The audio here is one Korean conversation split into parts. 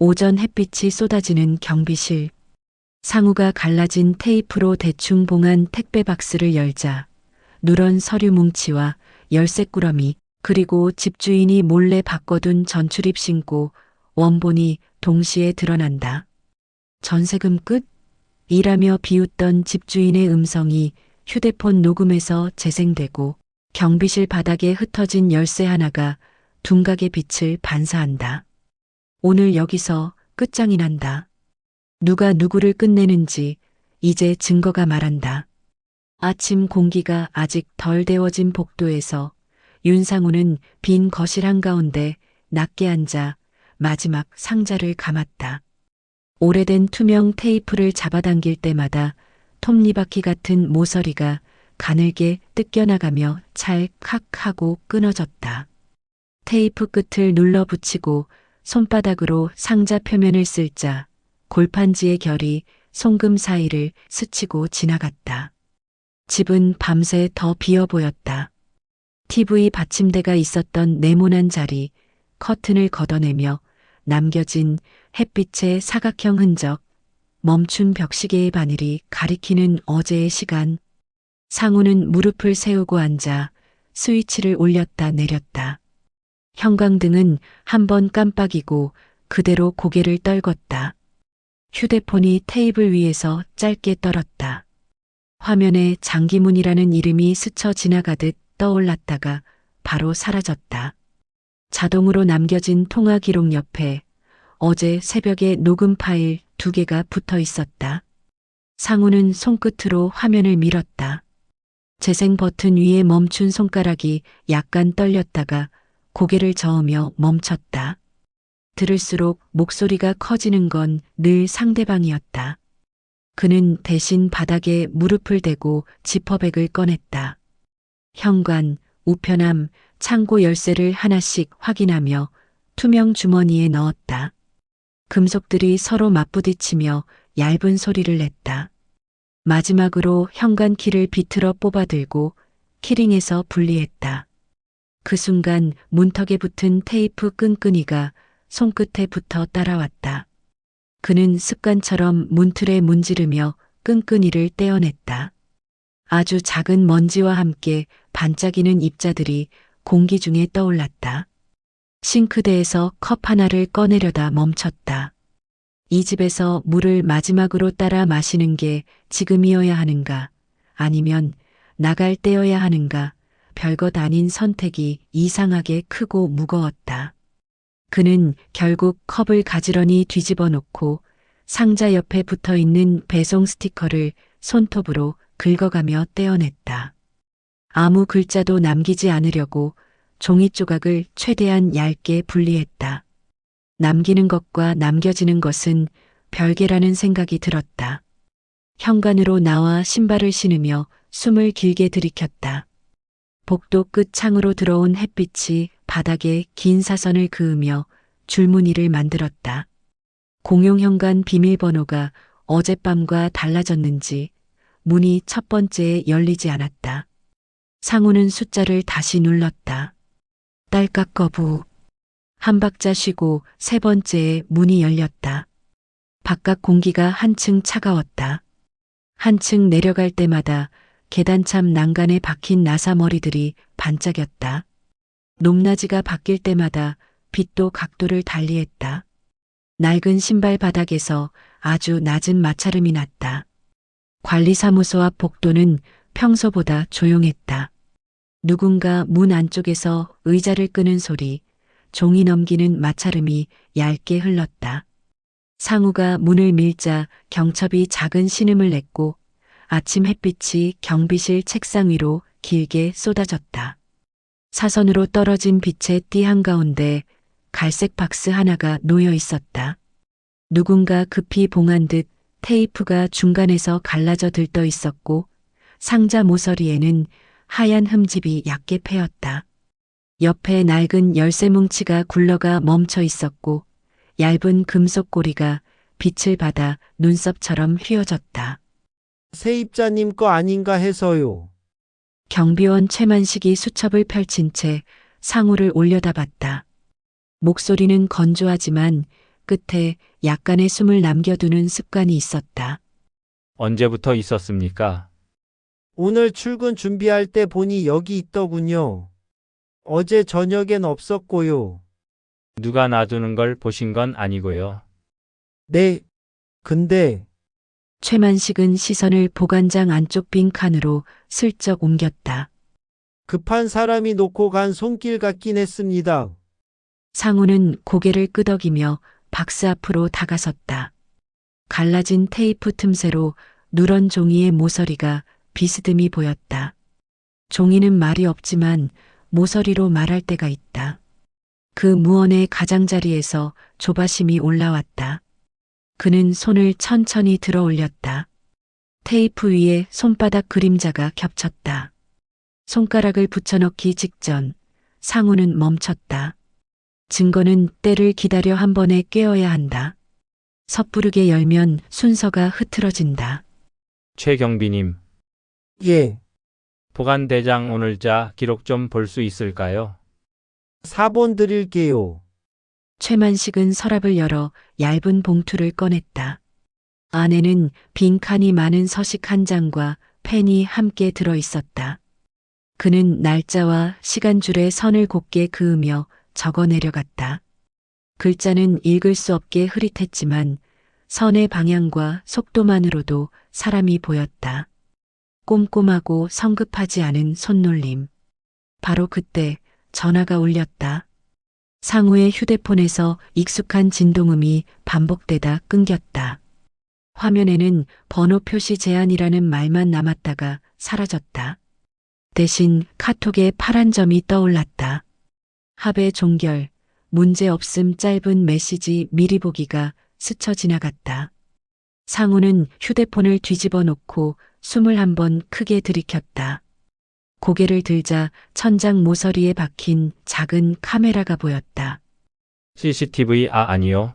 오전 햇빛이 쏟아지는 경비실. 상우가 갈라진 테이프로 대충 봉한 택배 박스를 열자 누런 서류 뭉치와 열쇠 꾸러미 그리고 집주인이 몰래 바꿔둔 전출입 신고 원본이 동시에 드러난다. 전세금 끝? 이라며 비웃던 집주인의 음성이 휴대폰 녹음에서 재생되고 경비실 바닥에 흩어진 열쇠 하나가 둔각의 빛을 반사한다. 오늘 여기서 끝장이 난다. 누가 누구를 끝내는지 이제 증거가 말한다. 아침 공기가 아직 덜 데워진 복도에서 윤상우는 빈 거실 한가운데 낮게 앉아 마지막 상자를 감았다. 오래된 투명 테이프를 잡아당길 때마다 톱니바퀴 같은 모서리가 가늘게 뜯겨나가며 찰칵 하고 끊어졌다. 테이프 끝을 눌러 붙이고 손바닥으로 상자 표면을 쓸자 골판지의 결이 송금 사이를 스치고 지나갔다. 집은 밤새 더 비어 보였다. TV 받침대가 있었던 네모난 자리, 커튼을 걷어내며 남겨진 햇빛의 사각형 흔적, 멈춘 벽시계의 바늘이 가리키는 어제의 시간. 상우는 무릎을 세우고 앉아 스위치를 올렸다 내렸다. 형광등은 한 번 깜빡이고 그대로 고개를 떨궜다. 휴대폰이 테이블 위에서 짧게 떨었다. 화면에 장기문이라는 이름이 스쳐 지나가듯 떠올랐다가 바로 사라졌다. 자동으로 남겨진 통화 기록 옆에 어제 새벽에 녹음 파일 2개가 붙어 있었다. 상우는 손끝으로 화면을 밀었다. 재생 버튼 위에 멈춘 손가락이 약간 떨렸다가 고개를 저으며 멈췄다. 들을수록 목소리가 커지는 건 늘 상대방이었다. 그는 대신 바닥에 무릎을 대고 지퍼백을 꺼냈다. 현관, 우편함, 창고 열쇠를 하나씩 확인하며 투명 주머니에 넣었다. 금속들이 서로 맞부딪히며 얇은 소리를 냈다. 마지막으로 현관 키를 비틀어 뽑아들고 키링에서 분리했다. 그 순간 문턱에 붙은 테이프 끈끈이가 손끝에 붙어 따라왔다. 그는 습관처럼 문틀에 문지르며 끈끈이를 떼어냈다. 아주 작은 먼지와 함께 반짝이는 입자들이 공기 중에 떠올랐다. 싱크대에서 컵 하나를 꺼내려다 멈췄다. 이 집에서 물을 마지막으로 따라 마시는 게 지금이어야 하는가, 아니면 나갈 때여야 하는가, 별것 아닌 선택이 이상하게 크고 무거웠다. 그는 결국 컵을 가지런히 뒤집어 놓고 상자 옆에 붙어 있는 배송 스티커를 손톱으로 긁어가며 떼어냈다. 아무 글자도 남기지 않으려고 종이 조각을 최대한 얇게 분리했다. 남기는 것과 남겨지는 것은 별개라는 생각이 들었다. 현관으로 나와 신발을 신으며 숨을 길게 들이켰다. 복도 끝 창으로 들어온 햇빛이 바닥에 긴 사선을 그으며 줄무늬를 만들었다. 공용현관 비밀번호가 어젯밤과 달라졌는지 문이 첫 번째에 열리지 않았다. 상우는 숫자를 다시 눌렀다. 딸깍 거부. 한 박자 쉬고 세 번째에 문이 열렸다. 바깥 공기가 한층 차가웠다. 한층 내려갈 때마다 계단참 난간에 박힌 나사머리들이 반짝였다. 높낮이가 바뀔 때마다 빛도 각도를 달리했다. 낡은 신발 바닥에서 아주 낮은 마찰음이 났다. 관리사무소 앞 복도는 평소보다 조용했다. 누군가 문 안쪽에서 의자를 끄는 소리, 종이 넘기는 마찰음이 얇게 흘렀다. 상우가 문을 밀자 경첩이 작은 신음을 냈고 아침 햇빛이 경비실 책상 위로 길게 쏟아졌다. 사선으로 떨어진 빛의 띠 한가운데 갈색 박스 하나가 놓여 있었다. 누군가 급히 봉한 듯 테이프가 중간에서 갈라져 들떠 있었고 상자 모서리에는 하얀 흠집이 얕게 패였다. 옆에 낡은 열쇠 뭉치가 굴러가 멈춰 있었고 얇은 금속 고리가 빛을 받아 눈썹처럼 휘어졌다. 세입자님 거 아닌가 해서요. 경비원 최만식이 수첩을 펼친 채 상우를 올려다봤다. 목소리는 건조하지만 끝에 약간의 숨을 남겨두는 습관이 있었다. 언제부터 있었습니까? 오늘 출근 준비할 때 보니 여기 있더군요. 어제 저녁엔 없었고요. 누가 놔두는 걸 보신 건 아니고요. 네. 근데 최만식은 시선을 보관장 안쪽 빈 칸으로 슬쩍 옮겼다. 급한 사람이 놓고 간 손길 같긴 했습니다. 상우는 고개를 끄덕이며 박스 앞으로 다가섰다. 갈라진 테이프 틈새로 누런 종이의 모서리가 비스듬히 보였다. 종이는 말이 없지만 모서리로 말할 때가 있다. 그 무언의 가장자리에서 조바심이 올라왔다. 그는 손을 천천히 들어 올렸다. 테이프 위에 손바닥 그림자가 겹쳤다. 손가락을 붙여넣기 직전 상우는 멈췄다. 증거는 때를 기다려 한 번에 꿰어야 한다. 섣부르게 열면 순서가 흐트러진다. 최경비님, 예. 보관대장 오늘자 기록 좀 볼 수 있을까요? 4번 드릴게요. 최만식은 서랍을 열어 얇은 봉투를 꺼냈다. 안에는 빈칸이 많은 서식 한 장과 펜이 함께 들어 있었다. 그는 날짜와 시간줄에 선을 곱게 그으며 적어 내려갔다. 글자는 읽을 수 없게 흐릿했지만 선의 방향과 속도만으로도 사람이 보였다. 꼼꼼하고 성급하지 않은 손놀림. 바로 그때 전화가 울렸다. 상우의 휴대폰에서 익숙한 진동음이 반복되다 끊겼다. 화면에는 번호 표시 제한이라는 말만 남았다가 사라졌다. 대신 카톡에 파란 점이 떠올랐다. 합의 종결, 문제 없음 짧은 메시지 미리 보기가 스쳐 지나갔다. 상우는 휴대폰을 뒤집어 놓고 숨을 한 번 크게 들이켰다. 고개를 들자 천장 모서리에 박힌 작은 카메라가 보였다. CCTV 아니요.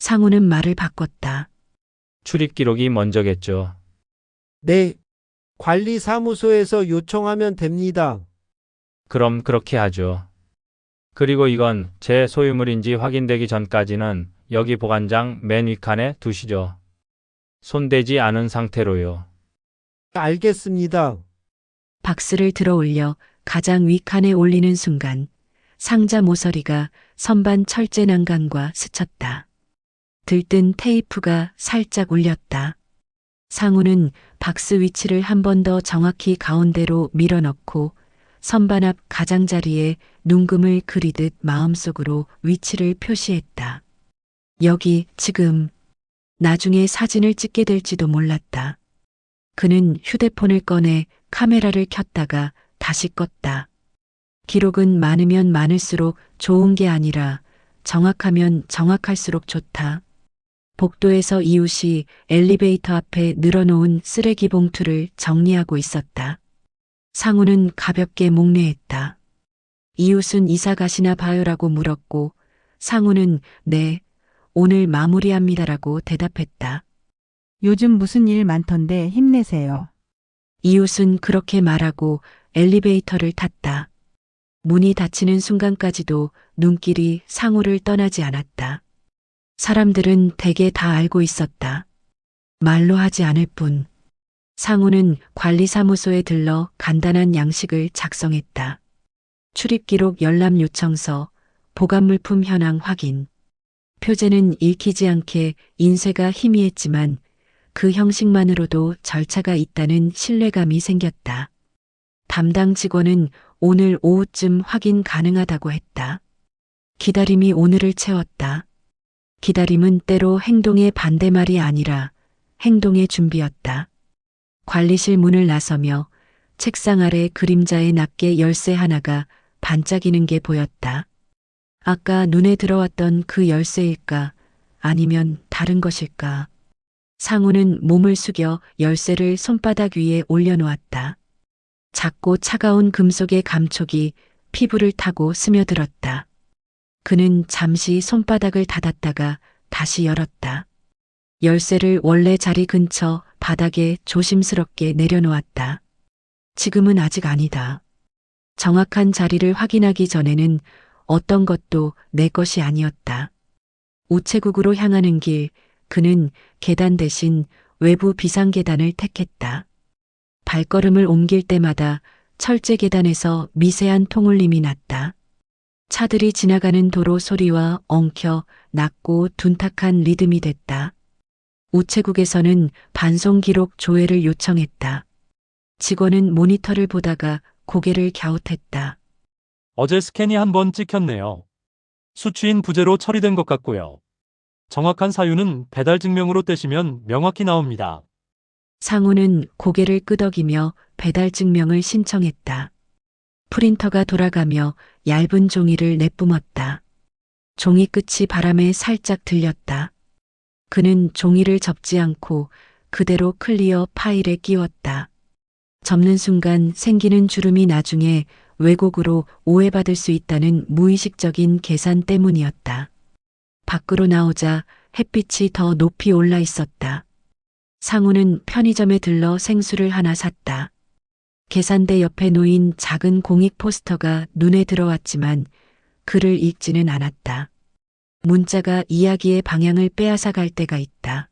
상우는 말을 바꿨다. 출입 기록이 먼저겠죠. 네. 관리사무소에서 요청하면 됩니다. 그럼 그렇게 하죠. 그리고 이건 제 소유물인지 확인되기 전까지는 여기 보관장 맨 윗칸에 두시죠. 손대지 않은 상태로요. 알겠습니다. 박스를 들어 올려 가장 윗칸에 올리는 순간 상자 모서리가 선반 철제 난간과 스쳤다. 들뜬 테이프가 살짝 울렸다. 상우는 박스 위치를 한 번 더 정확히 가운데로 밀어넣고 선반 앞 가장자리에 눈금을 그리듯 마음속으로 위치를 표시했다. 여기, 지금. 나중에 사진을 찍게 될지도 몰랐다. 그는 휴대폰을 꺼내 카메라를 켰다가 다시 껐다. 기록은 많으면 많을수록 좋은 게 아니라 정확하면 정확할수록 좋다. 복도에서 이웃이 엘리베이터 앞에 늘어놓은 쓰레기 봉투를 정리하고 있었다. 상우는 가볍게 목례했다. 이웃은 이사 가시나 봐요라고 물었고 상우는 네, 오늘 마무리합니다라고 대답했다. 요즘 무슨 일 많던데 힘내세요. 이웃은 그렇게 말하고 엘리베이터를 탔다. 문이 닫히는 순간까지도 눈길이 상우를 떠나지 않았다. 사람들은 대개 다 알고 있었다. 말로 하지 않을 뿐. 상우는 관리사무소에 들러 간단한 양식을 작성했다. 출입기록 열람 요청서, 보관물품 현황 확인. 표제는 읽히지 않게 인쇄가 희미했지만 그 형식만으로도 절차가 있다는 신뢰감이 생겼다. 담당 직원은 오늘 오후쯤 확인 가능하다고 했다. 기다림이 오늘을 채웠다. 기다림은 때로 행동의 반대말이 아니라 행동의 준비였다. 관리실 문을 나서며 책상 아래 그림자에 낮게 열쇠 하나가 반짝이는 게 보였다. 아까 눈에 들어왔던 그 열쇠일까? 아니면 다른 것일까? 상우는 몸을 숙여 열쇠를 손바닥 위에 올려놓았다. 작고 차가운 금속의 감촉이 피부를 타고 스며들었다. 그는 잠시 손바닥을 닫았다가 다시 열었다. 열쇠를 원래 자리 근처 바닥에 조심스럽게 내려놓았다. 지금은 아직 아니다. 정확한 자리를 확인하기 전에는 어떤 것도 내 것이 아니었다. 우체국으로 향하는 길, 그는 계단 대신 외부 비상계단을 택했다. 발걸음을 옮길 때마다 철제 계단에서 미세한 통울림이 났다. 차들이 지나가는 도로 소리와 엉켜 낮고 둔탁한 리듬이 됐다. 우체국에서는 반송 기록 조회를 요청했다. 직원은 모니터를 보다가 고개를 갸웃했다. 어제 스캔이 한 번 찍혔네요. 수취인 부재로 처리된 것 같고요. 정확한 사유는 배달 증명으로 떼시면 명확히 나옵니다. 상우는 고개를 끄덕이며 배달 증명을 신청했다. 프린터가 돌아가며 얇은 종이를 내뿜었다. 종이 끝이 바람에 살짝 들렸다. 그는 종이를 접지 않고 그대로 클리어 파일에 끼웠다. 접는 순간 생기는 주름이 나중에 왜곡으로 오해받을 수 있다는 무의식적인 계산 때문이었다. 밖으로 나오자 햇빛이 더 높이 올라 있었다. 상우는 편의점에 들러 생수를 하나 샀다. 계산대 옆에 놓인 작은 공익 포스터가 눈에 들어왔지만 글을 읽지는 않았다. 문자가 이야기의 방향을 빼앗아 갈 때가 있다.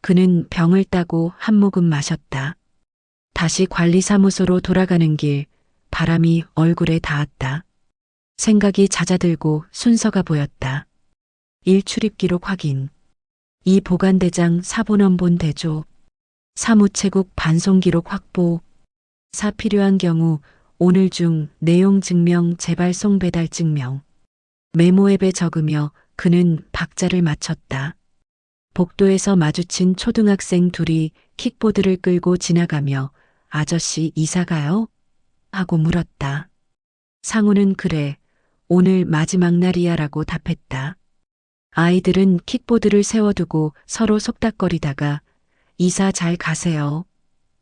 그는 병을 따고 한 모금 마셨다. 다시 관리사무소로 돌아가는 길, 바람이 얼굴에 닿았다. 생각이 잦아들고 순서가 보였다. 일 출입 기록 확인. 이 보관대장 사본원본 대조. 사무체국 반송 기록 확보. 사 필요한 경우 오늘 중 내용 증명 재발송 배달 증명. 메모 앱에 적으며 그는 박자를 맞췄다. 복도에서 마주친 초등학생 둘이 킥보드를 끌고 지나가며 아저씨 이사 가요? 하고 물었다. 상우는 그래, 오늘 마지막 날이야 라고 답했다. 아이들은 킥보드를 세워두고 서로 속닥거리다가 이사 잘 가세요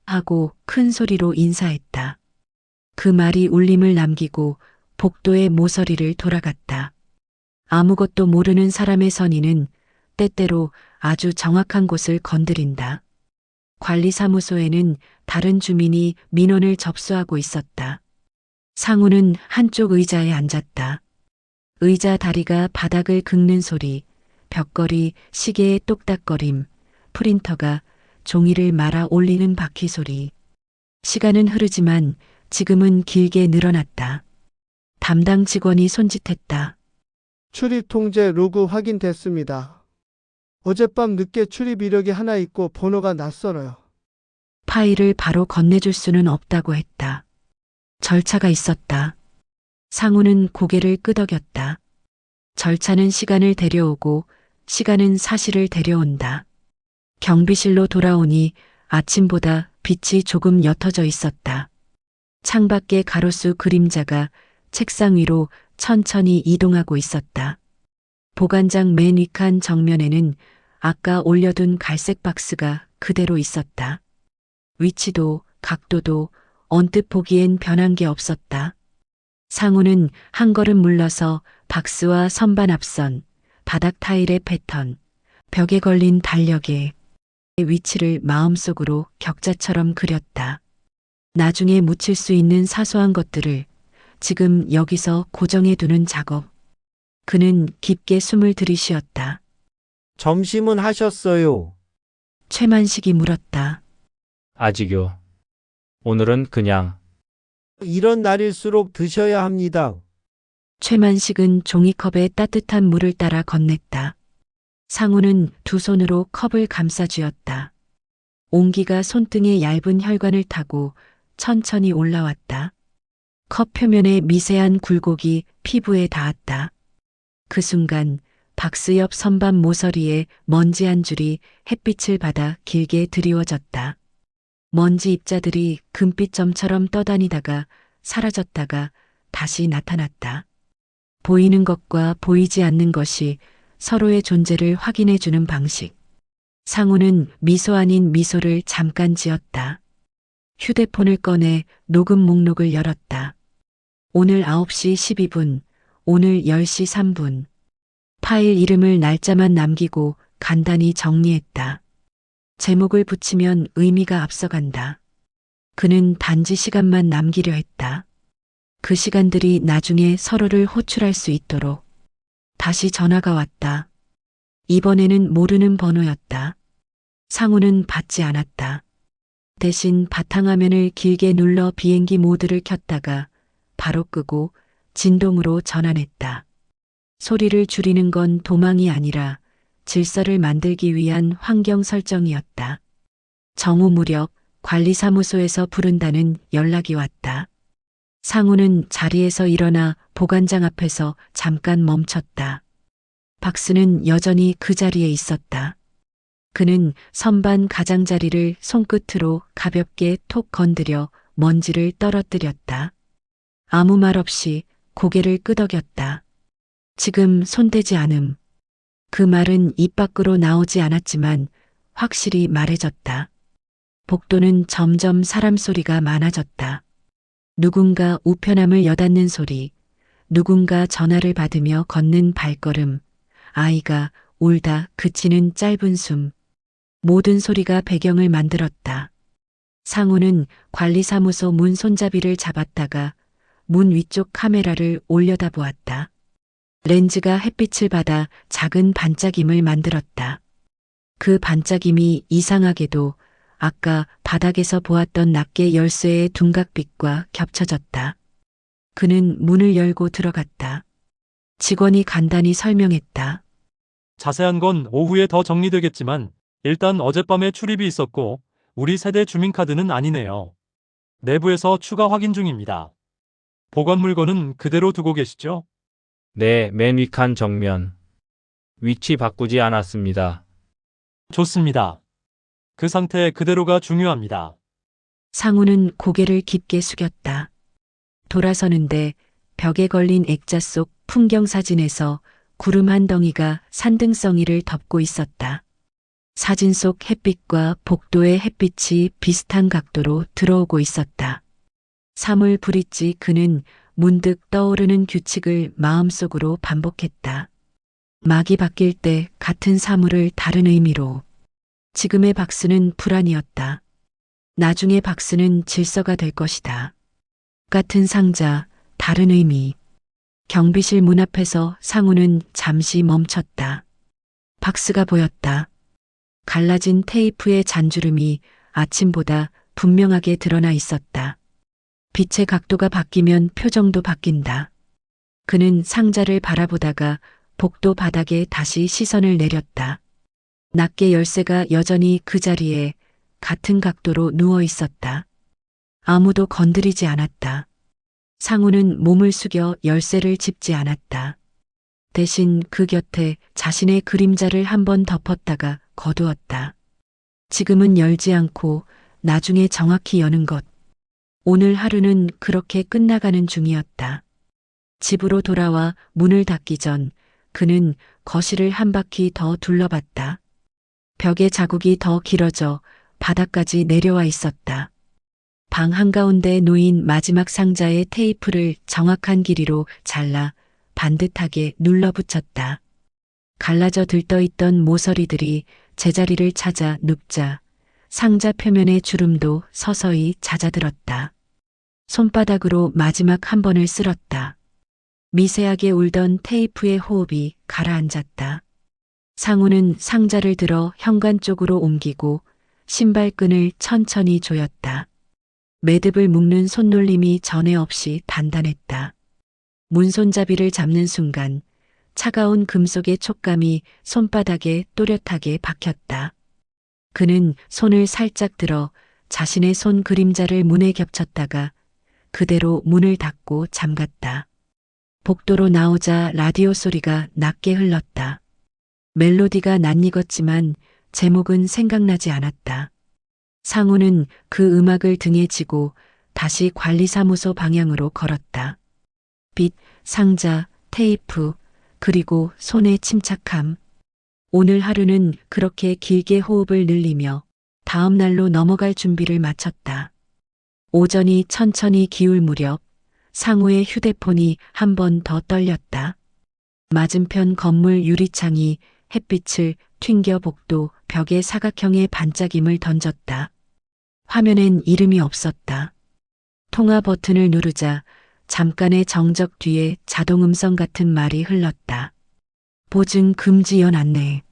하고 큰 소리로 인사했다. 그 말이 울림을 남기고 복도의 모서리를 돌아갔다. 아무것도 모르는 사람의 선의는 때때로 아주 정확한 곳을 건드린다. 관리사무소에는 다른 주민이 민원을 접수하고 있었다. 상우는 한쪽 의자에 앉았다. 의자 다리가 바닥을 긁는 소리, 벽걸이 시계의 똑딱거림, 프린터가 종이를 말아 올리는 바퀴 소리. 시간은 흐르지만 지금은 길게 늘어났다. 담당 직원이 손짓했다. 출입 통제 로그 확인됐습니다. 어젯밤 늦게 출입 이력이 하나 있고 번호가 낯설어요. 파일을 바로 건네줄 수는 없다고 했다. 절차가 있었다. 상우는 고개를 끄덕였다. 절차는 시간을 데려오고 시간은 사실을 데려온다. 경비실로 돌아오니 아침보다 빛이 조금 옅어져 있었다. 창밖의 가로수 그림자가 책상 위로 천천히 이동하고 있었다. 보관장 맨 윗칸 정면에는 아까 올려둔 갈색 박스가 그대로 있었다. 위치도 각도도 언뜻 보기엔 변한 게 없었다. 상우는 한 걸음 물러서 박스와 선반 앞선, 바닥 타일의 패턴, 벽에 걸린 달력의 위치를 마음속으로 격자처럼 그렸다. 나중에 묻힐 수 있는 사소한 것들을 지금 여기서 고정해 두는 작업. 그는 깊게 숨을 들이쉬었다. 점심은 하셨어요? 최만식이 물었다. 아직요. 오늘은 그냥 이런 날일수록 드셔야 합니다. 최만식은 종이컵에 따뜻한 물을 따라 건넸다. 상우는 두 손으로 컵을 감싸 쥐었다. 온기가 손등의 얇은 혈관을 타고 천천히 올라왔다. 컵 표면의 미세한 굴곡이 피부에 닿았다. 그 순간 박스 옆 선반 모서리에 먼지 한 줄이 햇빛을 받아 길게 드리워졌다. 먼지 입자들이 금빛점처럼 떠다니다가 사라졌다가 다시 나타났다. 보이는 것과 보이지 않는 것이 서로의 존재를 확인해 주는 방식. 상우는 미소 아닌 미소를 잠깐 지었다. 휴대폰을 꺼내 녹음 목록을 열었다. 오늘 9시 12분, 오늘 10시 3분. 파일 이름을 날짜만 남기고 간단히 정리했다. 제목을 붙이면 의미가 앞서간다. 그는 단지 시간만 남기려 했다. 그 시간들이 나중에 서로를 호출할 수 있도록. 다시 전화가 왔다. 이번에는 모르는 번호였다. 상우는 받지 않았다. 대신 바탕화면을 길게 눌러 비행기 모드를 켰다가 바로 끄고 진동으로 전환했다. 소리를 줄이는 건 도망이 아니라 질서를 만들기 위한 환경 설정이었다. 정오 무렵 관리사무소에서 부른다는 연락이 왔다. 상우는 자리에서 일어나 보관장 앞에서 잠깐 멈췄다. 박스는 여전히 그 자리에 있었다. 그는 선반 가장자리를 손끝으로 가볍게 톡 건드려 먼지를 떨어뜨렸다. 아무 말 없이 고개를 끄덕였다. 지금 손대지 않음. 그 말은 입 밖으로 나오지 않았지만 확실히 말해졌다. 복도는 점점 사람 소리가 많아졌다. 누군가 우편함을 여닫는 소리, 누군가 전화를 받으며 걷는 발걸음, 아이가 울다 그치는 짧은 숨. 모든 소리가 배경을 만들었다. 상우는 관리사무소 문 손잡이를 잡았다가 문 위쪽 카메라를 올려다보았다. 렌즈가 햇빛을 받아 작은 반짝임을 만들었다. 그 반짝임이 이상하게도 아까 바닥에서 보았던 낱개 열쇠의 둔각빛과 겹쳐졌다. 그는 문을 열고 들어갔다. 직원이 간단히 설명했다. 자세한 건 오후에 더 정리되겠지만 일단 어젯밤에 출입이 있었고 우리 세대 주민카드는 아니네요. 내부에서 추가 확인 중입니다. 보관 물건은 그대로 두고 계시죠? 네, 맨 위칸 정면. 위치 바꾸지 않았습니다. 좋습니다. 그 상태 그대로가 중요합니다. 상우는 고개를 깊게 숙였다. 돌아서는데 벽에 걸린 액자 속 풍경사진에서 구름 한 덩이가 산등성이를 덮고 있었다. 사진 속 햇빛과 복도의 햇빛이 비슷한 각도로 들어오고 있었다. 사물 브릿지 그는 문득 떠오르는 규칙을 마음속으로 반복했다. 막이 바뀔 때 같은 사물을 다른 의미로. 지금의 박스는 불안이었다. 나중에 박스는 질서가 될 것이다. 같은 상자, 다른 의미. 경비실 문 앞에서 상우는 잠시 멈췄다. 박스가 보였다. 갈라진 테이프의 잔주름이 아침보다 분명하게 드러나 있었다. 빛의 각도가 바뀌면 표정도 바뀐다. 그는 상자를 바라보다가 복도 바닥에 다시 시선을 내렸다. 낱개 열쇠가 여전히 그 자리에 같은 각도로 누워 있었다. 아무도 건드리지 않았다. 상우는 몸을 숙여 열쇠를 짚지 않았다. 대신 그 곁에 자신의 그림자를 한번 덮었다가 거두었다. 지금은 열지 않고 나중에 정확히 여는 것. 오늘 하루는 그렇게 끝나가는 중이었다. 집으로 돌아와 문을 닫기 전 그는 거실을 한 바퀴 더 둘러봤다. 벽의 자국이 더 길어져 바닥까지 내려와 있었다. 방 한가운데 놓인 마지막 상자의 테이프를 정확한 길이로 잘라 반듯하게 눌러붙였다. 갈라져 들떠있던 모서리들이 제자리를 찾아 눕자 상자 표면의 주름도 서서히 잦아들었다. 손바닥으로 마지막 한 번을 쓸었다. 미세하게 울던 테이프의 호흡이 가라앉았다. 상우는 상자를 들어 현관 쪽으로 옮기고 신발끈을 천천히 조였다. 매듭을 묶는 손놀림이 전에 없이 단단했다. 문손잡이를 잡는 순간 차가운 금속의 촉감이 손바닥에 또렷하게 박혔다. 그는 손을 살짝 들어 자신의 손 그림자를 문에 겹쳤다가 그대로 문을 닫고 잠갔다. 복도로 나오자 라디오 소리가 낮게 흘렀다. 멜로디가 낯익었지만 제목은 생각나지 않았다. 상우는 그 음악을 등에 지고 다시 관리사무소 방향으로 걸었다. 빛, 상자, 테이프, 그리고 손의 침착함. 오늘 하루는 그렇게 길게 호흡을 늘리며 다음 날로 넘어갈 준비를 마쳤다. 오전이 천천히 기울 무렵 상우의 휴대폰이 한 번 더 떨렸다. 맞은편 건물 유리창이 햇빛을 튕겨 복도 벽에 사각형의 반짝임을 던졌다. 화면엔 이름이 없었다. 통화 버튼을 누르자 잠깐의 정적 뒤에 자동 음성 같은 말이 흘렀다. 보증 금지 연 안내.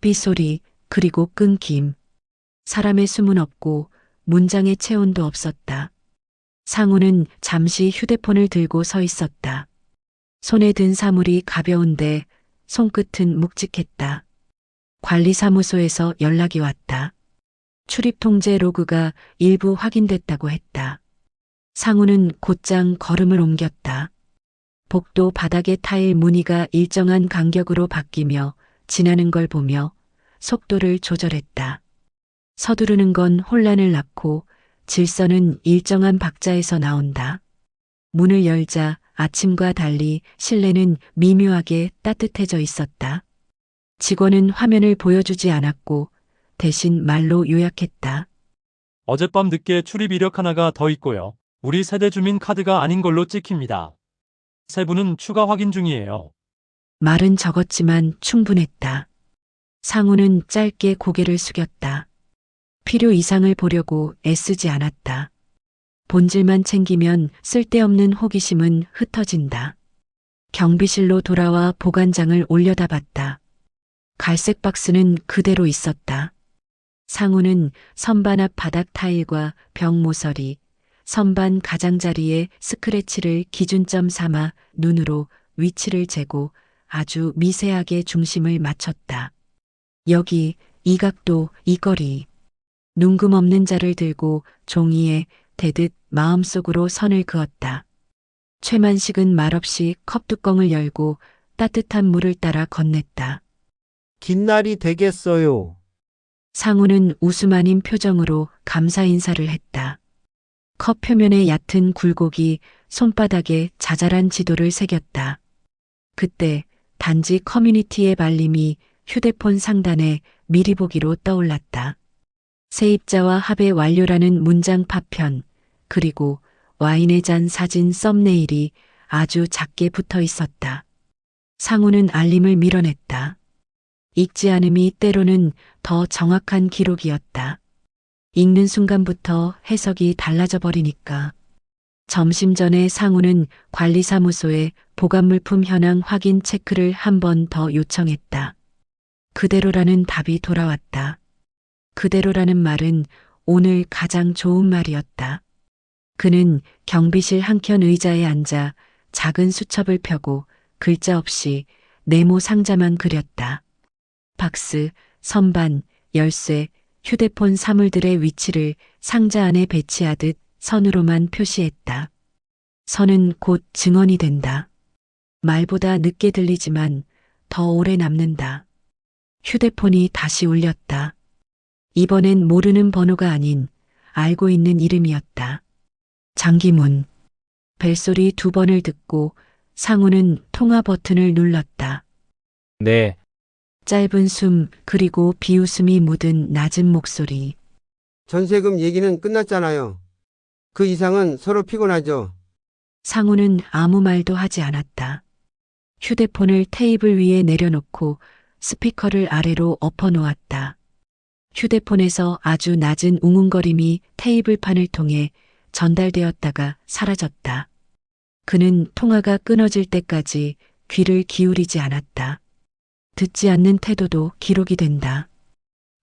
삐소리, 그리고 끊김. 사람의 숨은 없고 문장의 체온도 없었다. 상우는 잠시 휴대폰을 들고 서 있었다. 손에 든 사물이 가벼운데 손끝은 묵직했다. 관리사무소에서 연락이 왔다. 출입 통제 로그가 일부 확인됐다고 했다. 상우는 곧장 걸음을 옮겼다. 복도 바닥의 타일 무늬가 일정한 간격으로 바뀌며 지나는 걸 보며 속도를 조절했다. 서두르는 건 혼란을 낳고 질서는 일정한 박자에서 나온다. 문을 열자 아침과 달리 실내는 미묘하게 따뜻해져 있었다. 직원은 화면을 보여주지 않았고 대신 말로 요약했다. 어젯밤 늦게 출입 이력 하나가 더 있고요. 우리 세대 주민 카드가 아닌 걸로 찍힙니다. 세부는 추가 확인 중이에요. 말은 적었지만 충분했다. 상우는 짧게 고개를 숙였다. 필요 이상을 보려고 애쓰지 않았다. 본질만 챙기면 쓸데없는 호기심은 흩어진다. 경비실로 돌아와 보관장을 올려다 봤다. 갈색 박스는 그대로 있었다. 상우는 선반 앞 바닥 타일과 벽 모서리, 선반 가장자리에 스크래치를 기준점 삼아 눈으로 위치를 재고 아주 미세하게 중심을 맞췄다. 여기, 이 각도, 이 거리. 눈금 없는 자를 들고 종이에 대듯 마음속으로 선을 그었다. 최만식은 말없이 컵뚜껑을 열고 따뜻한 물을 따라 건넸다. 긴 날이 되겠어요. 상우는 웃음 아닌 표정으로 감사 인사를 했다. 컵 표면에 얕은 굴곡이 손바닥에 자잘한 지도를 새겼다. 그때 단지 커뮤니티의 발림이 휴대폰 상단에 미리 보기로 떠올랐다. 세입자와 합의 완료라는 문장 파편, 그리고 와인의 잔 사진 썸네일이 아주 작게 붙어 있었다. 상우는 알림을 밀어냈다. 읽지 않음이 때로는 더 정확한 기록이었다. 읽는 순간부터 해석이 달라져 버리니까. 점심 전에 상우는 관리사무소에 보관물품 현황 확인 체크를 한 번 더 요청했다. 그대로라는 답이 돌아왔다. 그대로라는 말은 오늘 가장 좋은 말이었다. 그는 경비실 한켠 의자에 앉아 작은 수첩을 펴고 글자 없이 네모 상자만 그렸다. 박스, 선반, 열쇠, 휴대폰 사물들의 위치를 상자 안에 배치하듯 선으로만 표시했다. 선은 곧 증언이 된다. 말보다 늦게 들리지만 더 오래 남는다. 휴대폰이 다시 울렸다. 이번엔 모르는 번호가 아닌 알고 있는 이름이었다. 장기문. 벨소리 2번을 듣고 상우는 통화 버튼을 눌렀다. 네, 짧은 숨 그리고 비웃음이 묻은 낮은 목소리. 전세금 얘기는 끝났잖아요. 그 이상은 서로 피곤하죠. 상우는 아무 말도 하지 않았다. 휴대폰을 테이블 위에 내려놓고 스피커를 아래로 엎어놓았다. 휴대폰에서 아주 낮은 웅웅거림이 테이블판을 통해 전달되었다가 사라졌다. 그는 통화가 끊어질 때까지 귀를 기울이지 않았다. 듣지 않는 태도도 기록이 된다.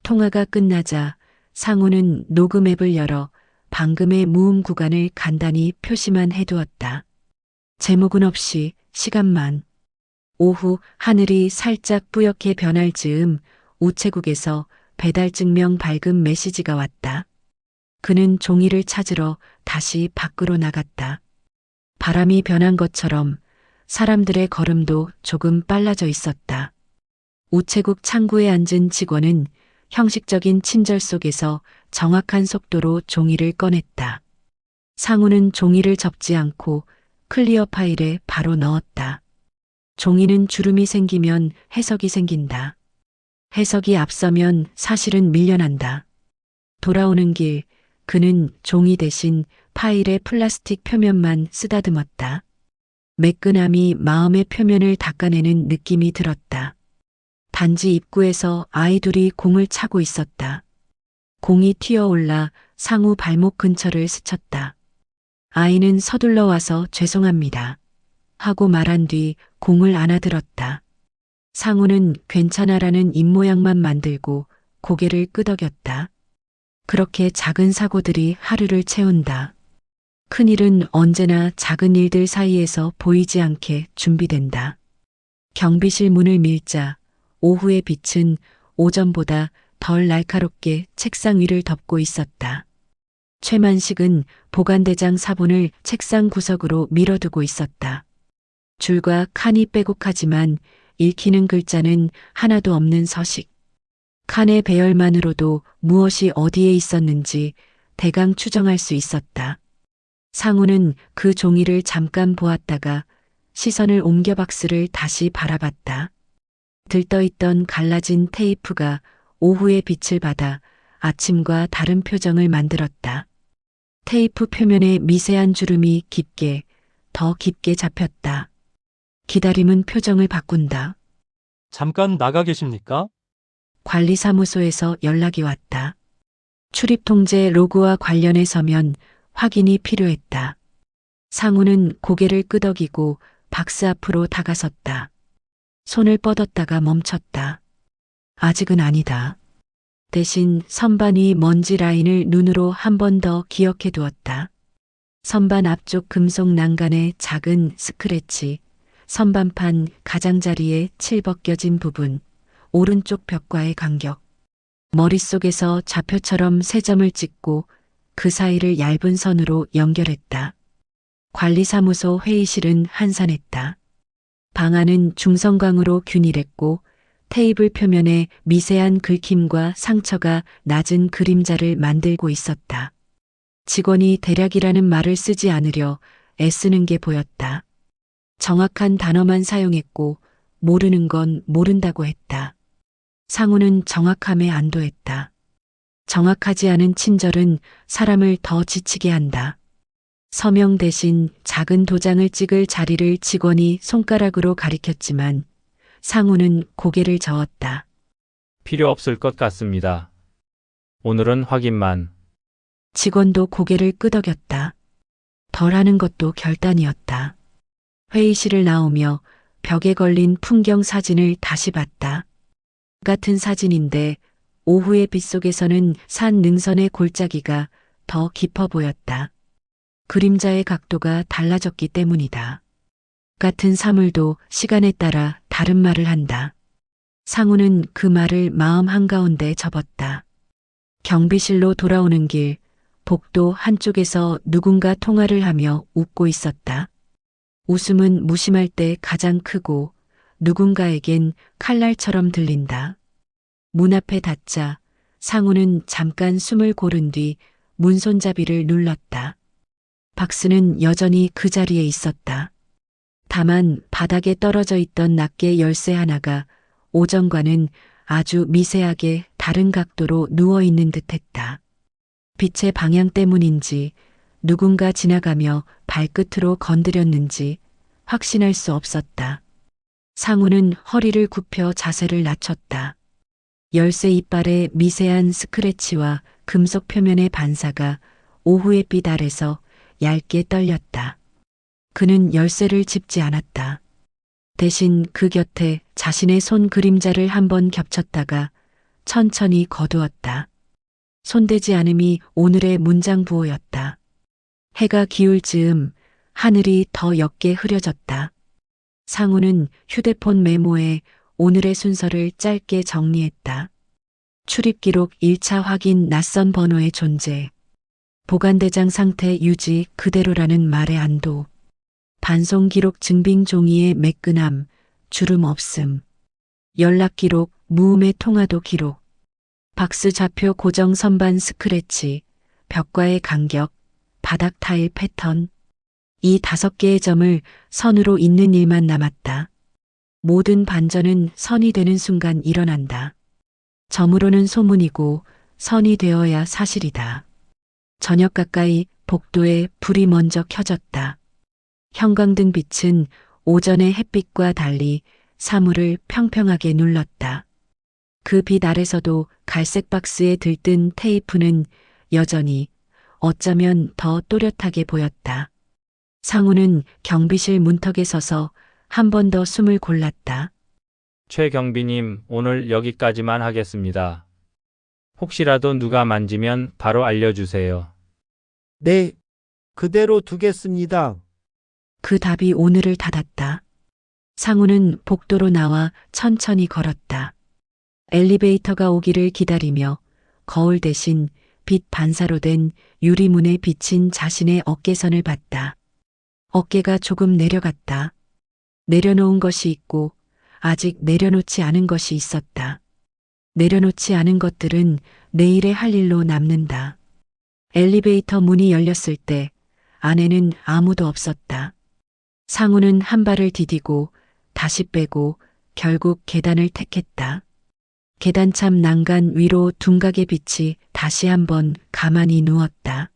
통화가 끝나자 상우는 녹음 앱을 열어 방금의 무음 구간을 간단히 표시만 해두었다. 제목은 없이 시간만. 오후 하늘이 살짝 뿌옇게 변할 즈음 우체국에서 배달 증명 발급 메시지가 왔다. 그는 종이를 찾으러 다시 밖으로 나갔다. 바람이 변한 것처럼 사람들의 걸음도 조금 빨라져 있었다. 우체국 창구에 앉은 직원은 형식적인 친절 속에서 정확한 속도로 종이를 꺼냈다. 상우는 종이를 접지 않고 클리어 파일에 바로 넣었다. 종이는 주름이 생기면 해석이 생긴다. 해석이 앞서면 사실은 밀려난다. 돌아오는 길, 그는 종이 대신 파일의 플라스틱 표면만 쓰다듬었다. 매끈함이 마음의 표면을 닦아내는 느낌이 들었다. 단지 입구에서 아이 둘이 공을 차고 있었다. 공이 튀어올라 상우 발목 근처를 스쳤다. 아이는 서둘러 와서 죄송합니다. 하고 말한 뒤 공을 안아들었다. 상우는 괜찮아라는 입모양만 만들고 고개를 끄덕였다. 그렇게 작은 사고들이 하루를 채운다. 큰일은 언제나 작은 일들 사이에서 보이지 않게 준비된다. 경비실 문을 밀자 오후의 빛은 오전보다 덜 날카롭게 책상 위를 덮고 있었다. 최만식은 보관대장 사본을 책상 구석으로 밀어두고 있었다. 줄과 칸이 빼곡하지만 읽히는 글자는 하나도 없는 서식. 칸의 배열만으로도 무엇이 어디에 있었는지 대강 추정할 수 있었다. 상우는 그 종이를 잠깐 보았다가 시선을 옮겨 박스를 다시 바라봤다. 들떠있던 갈라진 테이프가 오후의 빛을 받아 아침과 다른 표정을 만들었다. 테이프 표면에 미세한 주름이 깊게, 더 깊게 잡혔다. 기다림은 표정을 바꾼다. 잠깐 나가 계십니까? 관리사무소에서 연락이 왔다. 출입통제 로그와 관련해서면 확인이 필요했다. 상우는 고개를 끄덕이고 박스 앞으로 다가섰다. 손을 뻗었다가 멈췄다. 아직은 아니다. 대신 선반 위 먼지 라인을 눈으로 한 번 더 기억해 두었다. 선반 앞쪽 금속 난간의 작은 스크래치, 선반판 가장자리에 칠 벗겨진 부분, 오른쪽 벽과의 간격. 머릿속에서 좌표처럼 세 점을 찍고 그 사이를 얇은 선으로 연결했다. 관리사무소 회의실은 한산했다. 방 안은 중성광으로 균일했고 테이블 표면에 미세한 긁힘과 상처가 낮은 그림자를 만들고 있었다. 직원이 대략이라는 말을 쓰지 않으려 애쓰는 게 보였다. 정확한 단어만 사용했고 모르는 건 모른다고 했다. 상우는 정확함에 안도했다. 정확하지 않은 친절은 사람을 더 지치게 한다. 서명 대신 작은 도장을 찍을 자리를 직원이 손가락으로 가리켰지만 상우는 고개를 저었다. 필요 없을 것 같습니다. 오늘은 확인만. 직원도 고개를 끄덕였다. 덜 하는 것도 결단이었다. 회의실을 나오며 벽에 걸린 풍경 사진을 다시 봤다. 같은 사진인데 오후의 빛 속에서는 산 능선의 골짜기가 더 깊어 보였다. 그림자의 각도가 달라졌기 때문이다. 같은 사물도 시간에 따라 다른 말을 한다. 상우는 그 말을 마음 한가운데 접었다. 경비실로 돌아오는 길, 복도 한쪽에서 누군가 통화를 하며 웃고 있었다. 웃음은 무심할 때 가장 크고 누군가에겐 칼날처럼 들린다. 문 앞에 닿자 상우는 잠깐 숨을 고른 뒤 문손잡이를 눌렀다. 박스는 여전히 그 자리에 있었다. 다만 바닥에 떨어져 있던 낱개 열쇠 하나가 오전과는 아주 미세하게 다른 각도로 누워 있는 듯했다. 빛의 방향 때문인지 누군가 지나가며 발끝으로 건드렸는지 확신할 수 없었다. 상우는 허리를 굽혀 자세를 낮췄다. 열쇠 이빨의 미세한 스크래치와 금속 표면의 반사가 오후의 빛 아래서 얇게 떨렸다. 그는 열쇠를 짚지 않았다. 대신 그 곁에 자신의 손 그림자를 한번 겹쳤다가 천천히 거두었다. 손대지 않음이 오늘의 문장부호였다. 해가 기울 즈음 하늘이 더 옅게 흐려졌다. 상우는 휴대폰 메모에 오늘의 순서를 짧게 정리했다. 출입기록 1차 확인 낯선 번호의 존재. 보관대장 상태 유지 그대로라는 말의 안도. 반송기록 증빙 종이의 매끈함, 주름 없음. 연락기록, 무음의 통화도 기록. 박스 좌표 고정 선반 스크래치, 벽과의 간격, 바닥 타일 패턴. 이 5개의 점을 선으로 잇는 일만 남았다. 모든 반전은 선이 되는 순간 일어난다. 점으로는 소문이고 선이 되어야 사실이다. 저녁 가까이 복도에 불이 먼저 켜졌다. 형광등 빛은 오전의 햇빛과 달리 사물을 평평하게 눌렀다. 그 빛 아래서도 갈색 박스에 들뜬 테이프는 여전히 어쩌면 더 또렷하게 보였다. 상우는 경비실 문턱에 서서 한 번 더 숨을 골랐다. 최경비님, 오늘 여기까지만 하겠습니다. 혹시라도 누가 만지면 바로 알려주세요. 네, 그대로 두겠습니다. 그 답이 오늘을 닫았다. 상우는 복도로 나와 천천히 걸었다. 엘리베이터가 오기를 기다리며 거울 대신 빛 반사로 된 유리문에 비친 자신의 어깨선을 봤다. 어깨가 조금 내려갔다. 내려놓은 것이 있고 아직 내려놓지 않은 것이 있었다. 내려놓지 않은 것들은 내일의 할 일로 남는다. 엘리베이터 문이 열렸을 때 안에는 아무도 없었다. 상우는 한 발을 디디고 다시 빼고 결국 계단을 택했다. 계단참 난간 위로 둔각의 빛이 다시 한번 가만히 누웠다.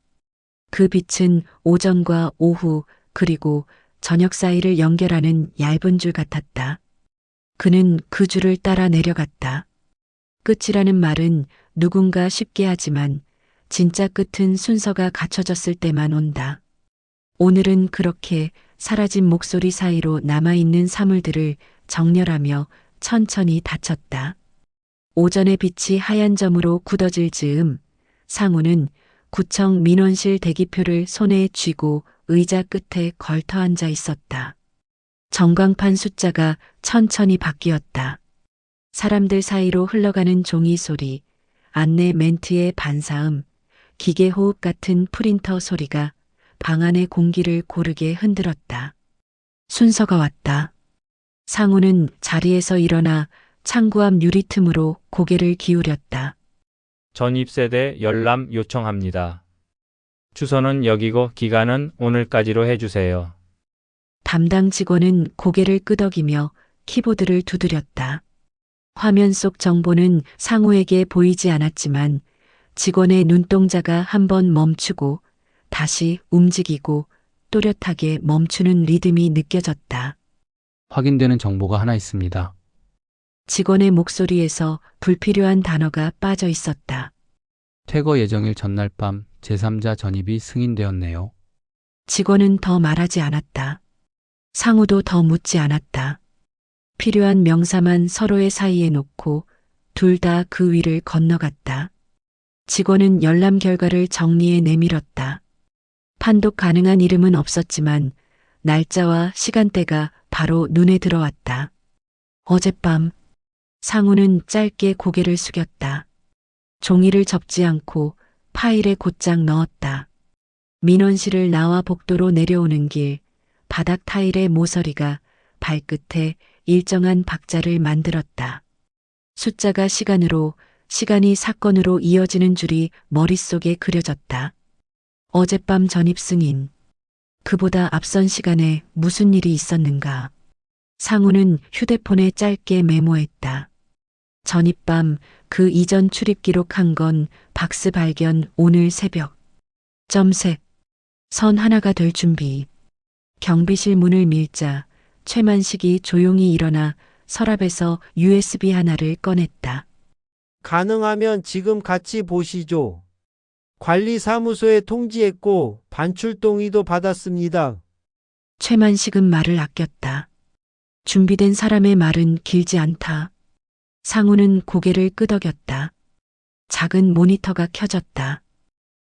그 빛은 오전과 오후 그리고 저녁 사이를 연결하는 얇은 줄 같았다. 그는 그 줄을 따라 내려갔다. 끝이라는 말은 누군가 쉽게 하지만 진짜 끝은 순서가 갖춰졌을 때만 온다. 오늘은 그렇게 사라진 목소리 사이로 남아있는 사물들을 정렬하며 천천히 닫혔다. 오전의 빛이 하얀 점으로 굳어질 즈음 상우는 구청 민원실 대기표를 손에 쥐고 의자 끝에 걸터 앉아 있었다. 전광판 숫자가 천천히 바뀌었다. 사람들 사이로 흘러가는 종이 소리, 안내 멘트의 반사음, 기계 호흡 같은 프린터 소리가 방 안의 공기를 고르게 흔들었다. 순서가 왔다. 상우는 자리에서 일어나 창구 앞 유리 틈으로 고개를 기울였다. 전입세대 열람 요청합니다. 주소는 여기고 기간은 오늘까지로 해주세요. 담당 직원은 고개를 끄덕이며 키보드를 두드렸다. 화면 속 정보는 상우에게 보이지 않았지만 직원의 눈동자가 한번 멈추고 다시 움직이고 또렷하게 멈추는 리듬이 느껴졌다. 확인되는 정보가 하나 있습니다. 직원의 목소리에서 불필요한 단어가 빠져 있었다. 퇴거 예정일 전날 밤 제3자 전입이 승인되었네요. 직원은 더 말하지 않았다. 상우도 더 묻지 않았다. 필요한 명사만 서로의 사이에 놓고 둘 다 그 위를 건너갔다. 직원은 열람 결과를 정리해 내밀었다. 판독 가능한 이름은 없었지만 날짜와 시간대가 바로 눈에 들어왔다. 어젯밤 상우는 짧게 고개를 숙였다. 종이를 접지 않고 파일에 곧장 넣었다. 민원실을 나와 복도로 내려오는 길, 바닥 타일의 모서리가 발끝에 일정한 박자를 만들었다. 숫자가 시간으로, 시간이 사건으로 이어지는 줄이 머릿속에 그려졌다. 어젯밤 전입 승인. 그보다 앞선 시간에 무슨 일이 있었는가? 상우는 휴대폰에 짧게 메모했다. 전입밤 그 이전 출입 기록 한 건 박스 발견 오늘 새벽. 점색. 선 하나가 될 준비. 경비실 문을 밀자 최만식이 조용히 일어나 서랍에서 USB 하나를 꺼냈다. 가능하면 지금 같이 보시죠. 관리사무소에 통지했고 반출 동의도 받았습니다. 최만식은 말을 아꼈다. 준비된 사람의 말은 길지 않다. 상우는 고개를 끄덕였다. 작은 모니터가 켜졌다.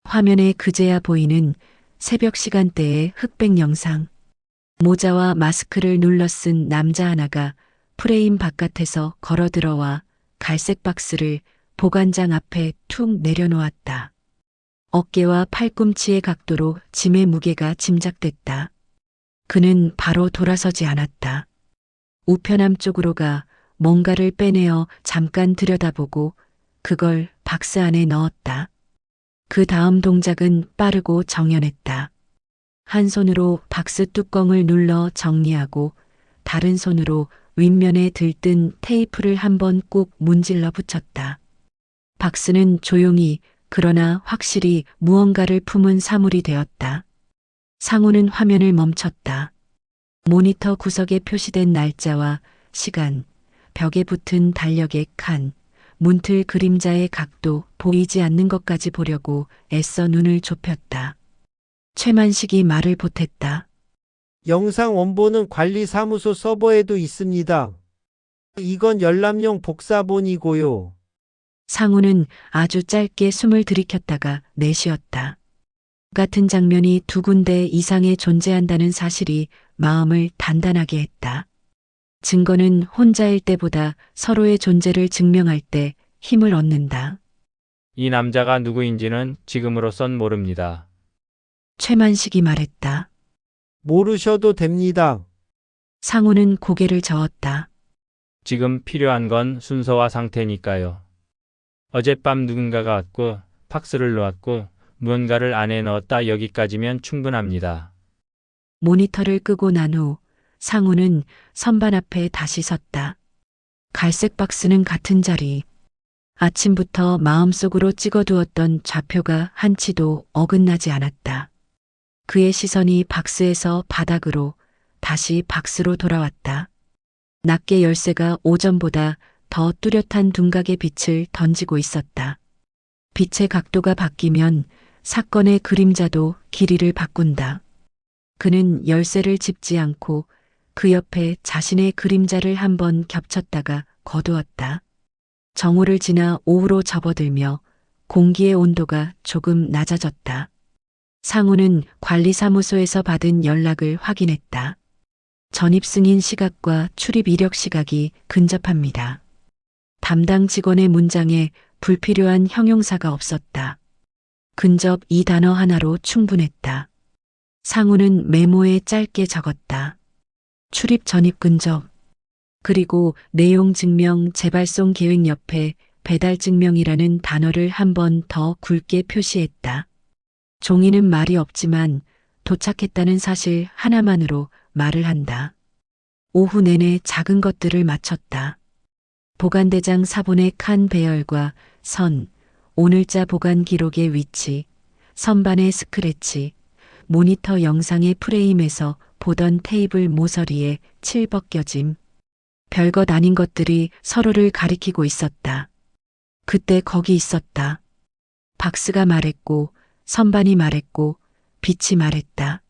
화면에 그제야 보이는 새벽 시간대의 흑백 영상. 모자와 마스크를 눌러 쓴 남자 하나가 프레임 바깥에서 걸어 들어와 갈색 박스를 보관장 앞에 툭 내려놓았다. 어깨와 팔꿈치의 각도로 짐의 무게가 짐작됐다. 그는 바로 돌아서지 않았다. 우편함 쪽으로 가 뭔가를 빼내어 잠깐 들여다보고 그걸 박스 안에 넣었다. 그 다음 동작은 빠르고 정연했다. 한 손으로 박스 뚜껑을 눌러 정리하고 다른 손으로 윗면에 들뜬 테이프를 한번 꾹 문질러 붙였다. 박스는 조용히 그러나 확실히 무언가를 품은 사물이 되었다. 상우는 화면을 멈췄다. 모니터 구석에 표시된 날짜와 시간, 벽에 붙은 달력의 칸, 문틀 그림자의 각도 보이지 않는 것까지 보려고 애써 눈을 좁혔다. 최만식이 말을 보탰다. 영상 원본은 관리사무소 서버에도 있습니다. 이건 열람용 복사본이고요. 상우는 아주 짧게 숨을 들이켰다가 내쉬었다. 같은 장면이 두 군데 이상에 존재한다는 사실이 마음을 단단하게 했다. 증거는 혼자일 때보다 서로의 존재를 증명할 때 힘을 얻는다. 이 남자가 누구인지는 지금으로선 모릅니다. 최만식이 말했다. 모르셔도 됩니다. 상우는 고개를 저었다. 지금 필요한 건 순서와 상태니까요. 어젯밤 누군가가 왔고 팍스를 놓았고 무언가를 안에 넣었다 여기까지면 충분합니다. 모니터를 끄고 난 후 상우는 선반 앞에 다시 섰다. 갈색 박스는 같은 자리. 아침부터 마음속으로 찍어두었던 좌표가 한치도 어긋나지 않았다. 그의 시선이 박스에서 바닥으로 다시 박스로 돌아왔다. 낱개 열쇠가 오전보다 더 뚜렷한 둔각의 빛을 던지고 있었다. 빛의 각도가 바뀌면 사건의 그림자도 길이를 바꾼다. 그는 열쇠를 짚지 않고 그 옆에 자신의 그림자를 한번 겹쳤다가 거두었다. 정오를 지나 오후로 접어들며 공기의 온도가 조금 낮아졌다. 상우는 관리사무소에서 받은 연락을 확인했다. 전입 승인 시각과 출입 이력 시각이 근접합니다. 담당 직원의 문장에 불필요한 형용사가 없었다. 근접 이 단어 하나로 충분했다. 상우는 메모에 짧게 적었다. 출입 전입 근접. 그리고 내용 증명 재발송 계획 옆에 배달 증명이라는 단어를 한 번 더 굵게 표시했다. 종이는 말이 없지만 도착했다는 사실 하나만으로 말을 한다. 오후 내내 작은 것들을 마쳤다. 보관대장 사본의 칸 배열과 선, 오늘자 보관 기록의 위치, 선반의 스크래치, 모니터 영상의 프레임에서 보던 테이블 모서리에 칠 벗겨짐. 별것 아닌 것들이 서로를 가리키고 있었다. 그때 거기 있었다. 박스가 말했고, 선반이 말했고, 빛이 말했다.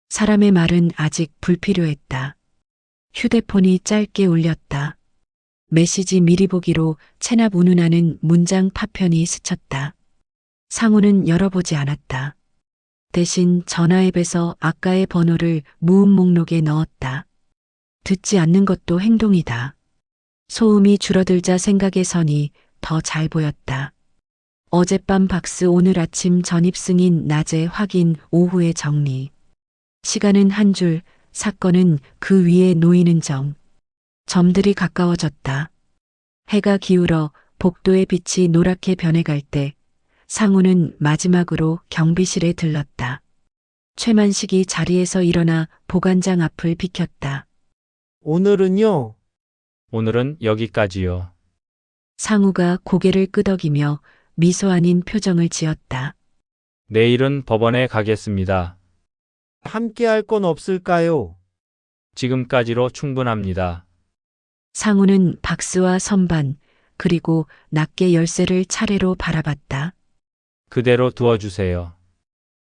사람의 말은 아직 불필요했다. 휴대폰이 짧게 울렸다. 메시지 미리 보기로 체납 운운하는 문장 파편이 스쳤다. 상우는 열어보지 않았다. 대신 전화 앱에서 아까의 번호를 무음 목록에 넣었다. 듣지 않는 것도 행동이다. 소음이 줄어들자 생각의 선이 더 잘 보였다. 어젯밤 박스 오늘 아침 전입 승인 낮에 확인 오후에 정리. 시간은 한 줄, 사건은 그 위에 놓이는 점. 점들이 가까워졌다. 해가 기울어 복도의 빛이 노랗게 변해갈 때 상우는 마지막으로 경비실에 들렀다. 최만식이 자리에서 일어나 보관장 앞을 비켰다. 오늘은요? 오늘은 여기까지요. 상우가 고개를 끄덕이며 미소 아닌 표정을 지었다. 내일은 법원에 가겠습니다. 함께 할 건 없을까요? 지금까지로 충분합니다. 상우는 박스와 선반, 그리고 낱개 열쇠를 차례로 바라봤다. 그대로 두어주세요.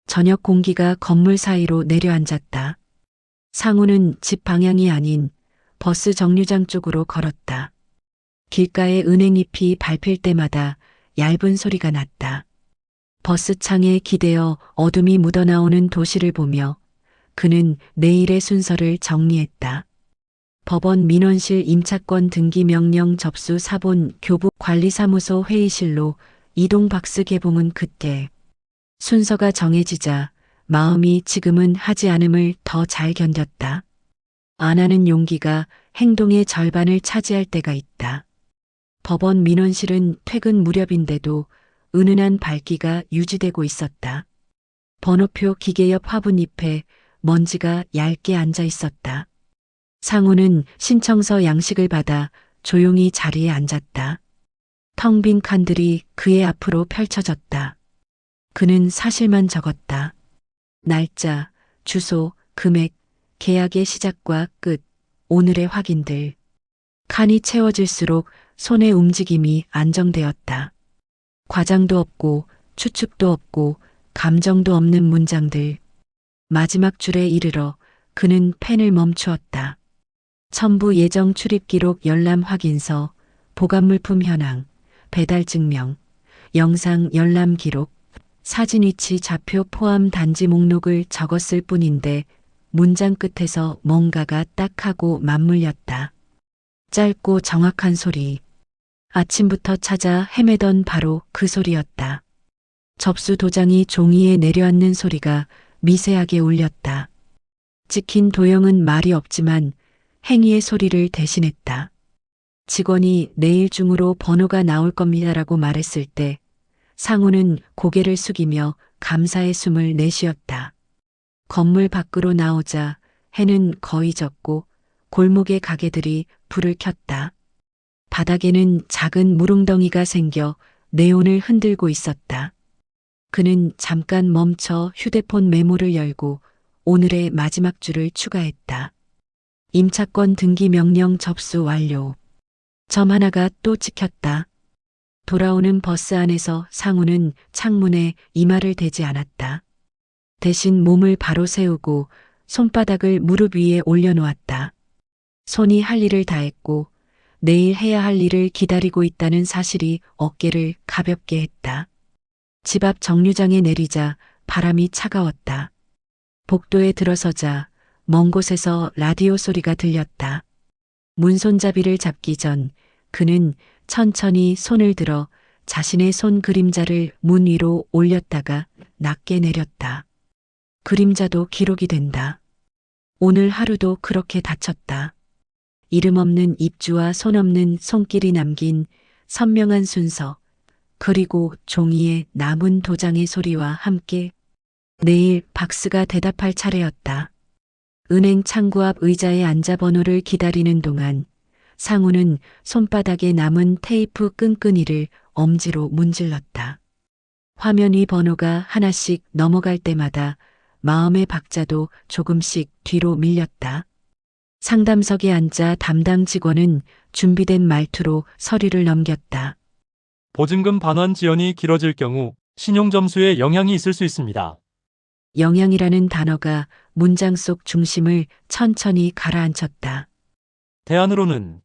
저녁 공기가 건물 사이로 내려앉았다. 상우는 집 방향이 아닌 버스 정류장 쪽으로 걸었다. 길가에 은행잎이 밟힐 때마다 얇은 소리가 났다. 버스 창에 기대어 어둠이 묻어나오는 도시를 보며 그는 내일의 순서를 정리했다. 법원 민원실 임차권 등기 명령 접수 사본 교부 관리사무소 회의실로 이동 박스 개봉은 그때. 순서가 정해지자 마음이 지금은 하지 않음을 더 잘 견뎠다. 안 하는 용기가 행동의 절반을 차지할 때가 있다. 법원 민원실은 퇴근 무렵인데도 은은한 밝기가 유지되고 있었다. 번호표 기계 옆 화분잎에 먼지가 얇게 앉아 있었다. 상우는 신청서 양식을 받아 조용히 자리에 앉았다. 텅 빈 칸들이 그의 앞으로 펼쳐졌다. 그는 사실만 적었다. 날짜, 주소, 금액, 계약의 시작과 끝, 오늘의 확인들. 칸이 채워질수록 손의 움직임이 안정되었다. 과장도 없고 추측도 없고 감정도 없는 문장들. 마지막 줄에 이르러 그는 펜을 멈추었다. 첨부 예정 출입 기록 열람 확인서, 보관물품 현황, 배달 증명, 영상 열람 기록, 사진 위치 좌표 포함 단지 목록을 적었을 뿐인데 문장 끝에서 뭔가가 딱 하고 맞물렸다. 짧고 정확한 소리. 아침부터 찾아 헤매던 바로 그 소리였다. 접수 도장이 종이에 내려앉는 소리가 미세하게 울렸다. 찍힌 도형은 말이 없지만 행위의 소리를 대신했다. 직원이 내일 중으로 번호가 나올 겁니다라고 말했을 때 상우는 고개를 숙이며 감사의 숨을 내쉬었다. 건물 밖으로 나오자 해는 거의 졌고 골목의 가게들이 불을 켰다. 바닥에는 작은 물웅덩이가 생겨 네온을 흔들고 있었다. 그는 잠깐 멈춰 휴대폰 메모를 열고 오늘의 마지막 줄을 추가했다. 임차권 등기 명령 접수 완료. 점 하나가 또 찍혔다. 돌아오는 버스 안에서 상우는 창문에 이마를 대지 않았다. 대신 몸을 바로 세우고 손바닥을 무릎 위에 올려놓았다. 손이 할 일을 다했고 내일 해야 할 일을 기다리고 있다는 사실이 어깨를 가볍게 했다. 집 앞 정류장에 내리자 바람이 차가웠다. 복도에 들어서자 먼 곳에서 라디오 소리가 들렸다. 문손잡이를 잡기 전 그는 천천히 손을 들어 자신의 손 그림자를 문 위로 올렸다가 낮게 내렸다. 그림자도 기록이 된다. 오늘 하루도 그렇게 다쳤다. 이름 없는 입주와 손 없는 손길이 남긴 선명한 순서, 그리고 종이에 남은 도장의 소리와 함께 내일 박스가 대답할 차례였다. 은행 창구 앞 의자에 앉아 번호를 기다리는 동안 상우는 손바닥에 남은 테이프 끈끈이를 엄지로 문질렀다. 화면 위 번호가 하나씩 넘어갈 때마다 마음의 박자도 조금씩 뒤로 밀렸다. 상담석에 앉아 담당 직원은 준비된 말투로 서류를 넘겼다. 보증금 반환 지연이 길어질 경우 신용점수에 영향이 있을 수 있습니다. 영향이라는 단어가 문장 속 중심을 천천히 가라앉혔다. 대안으로는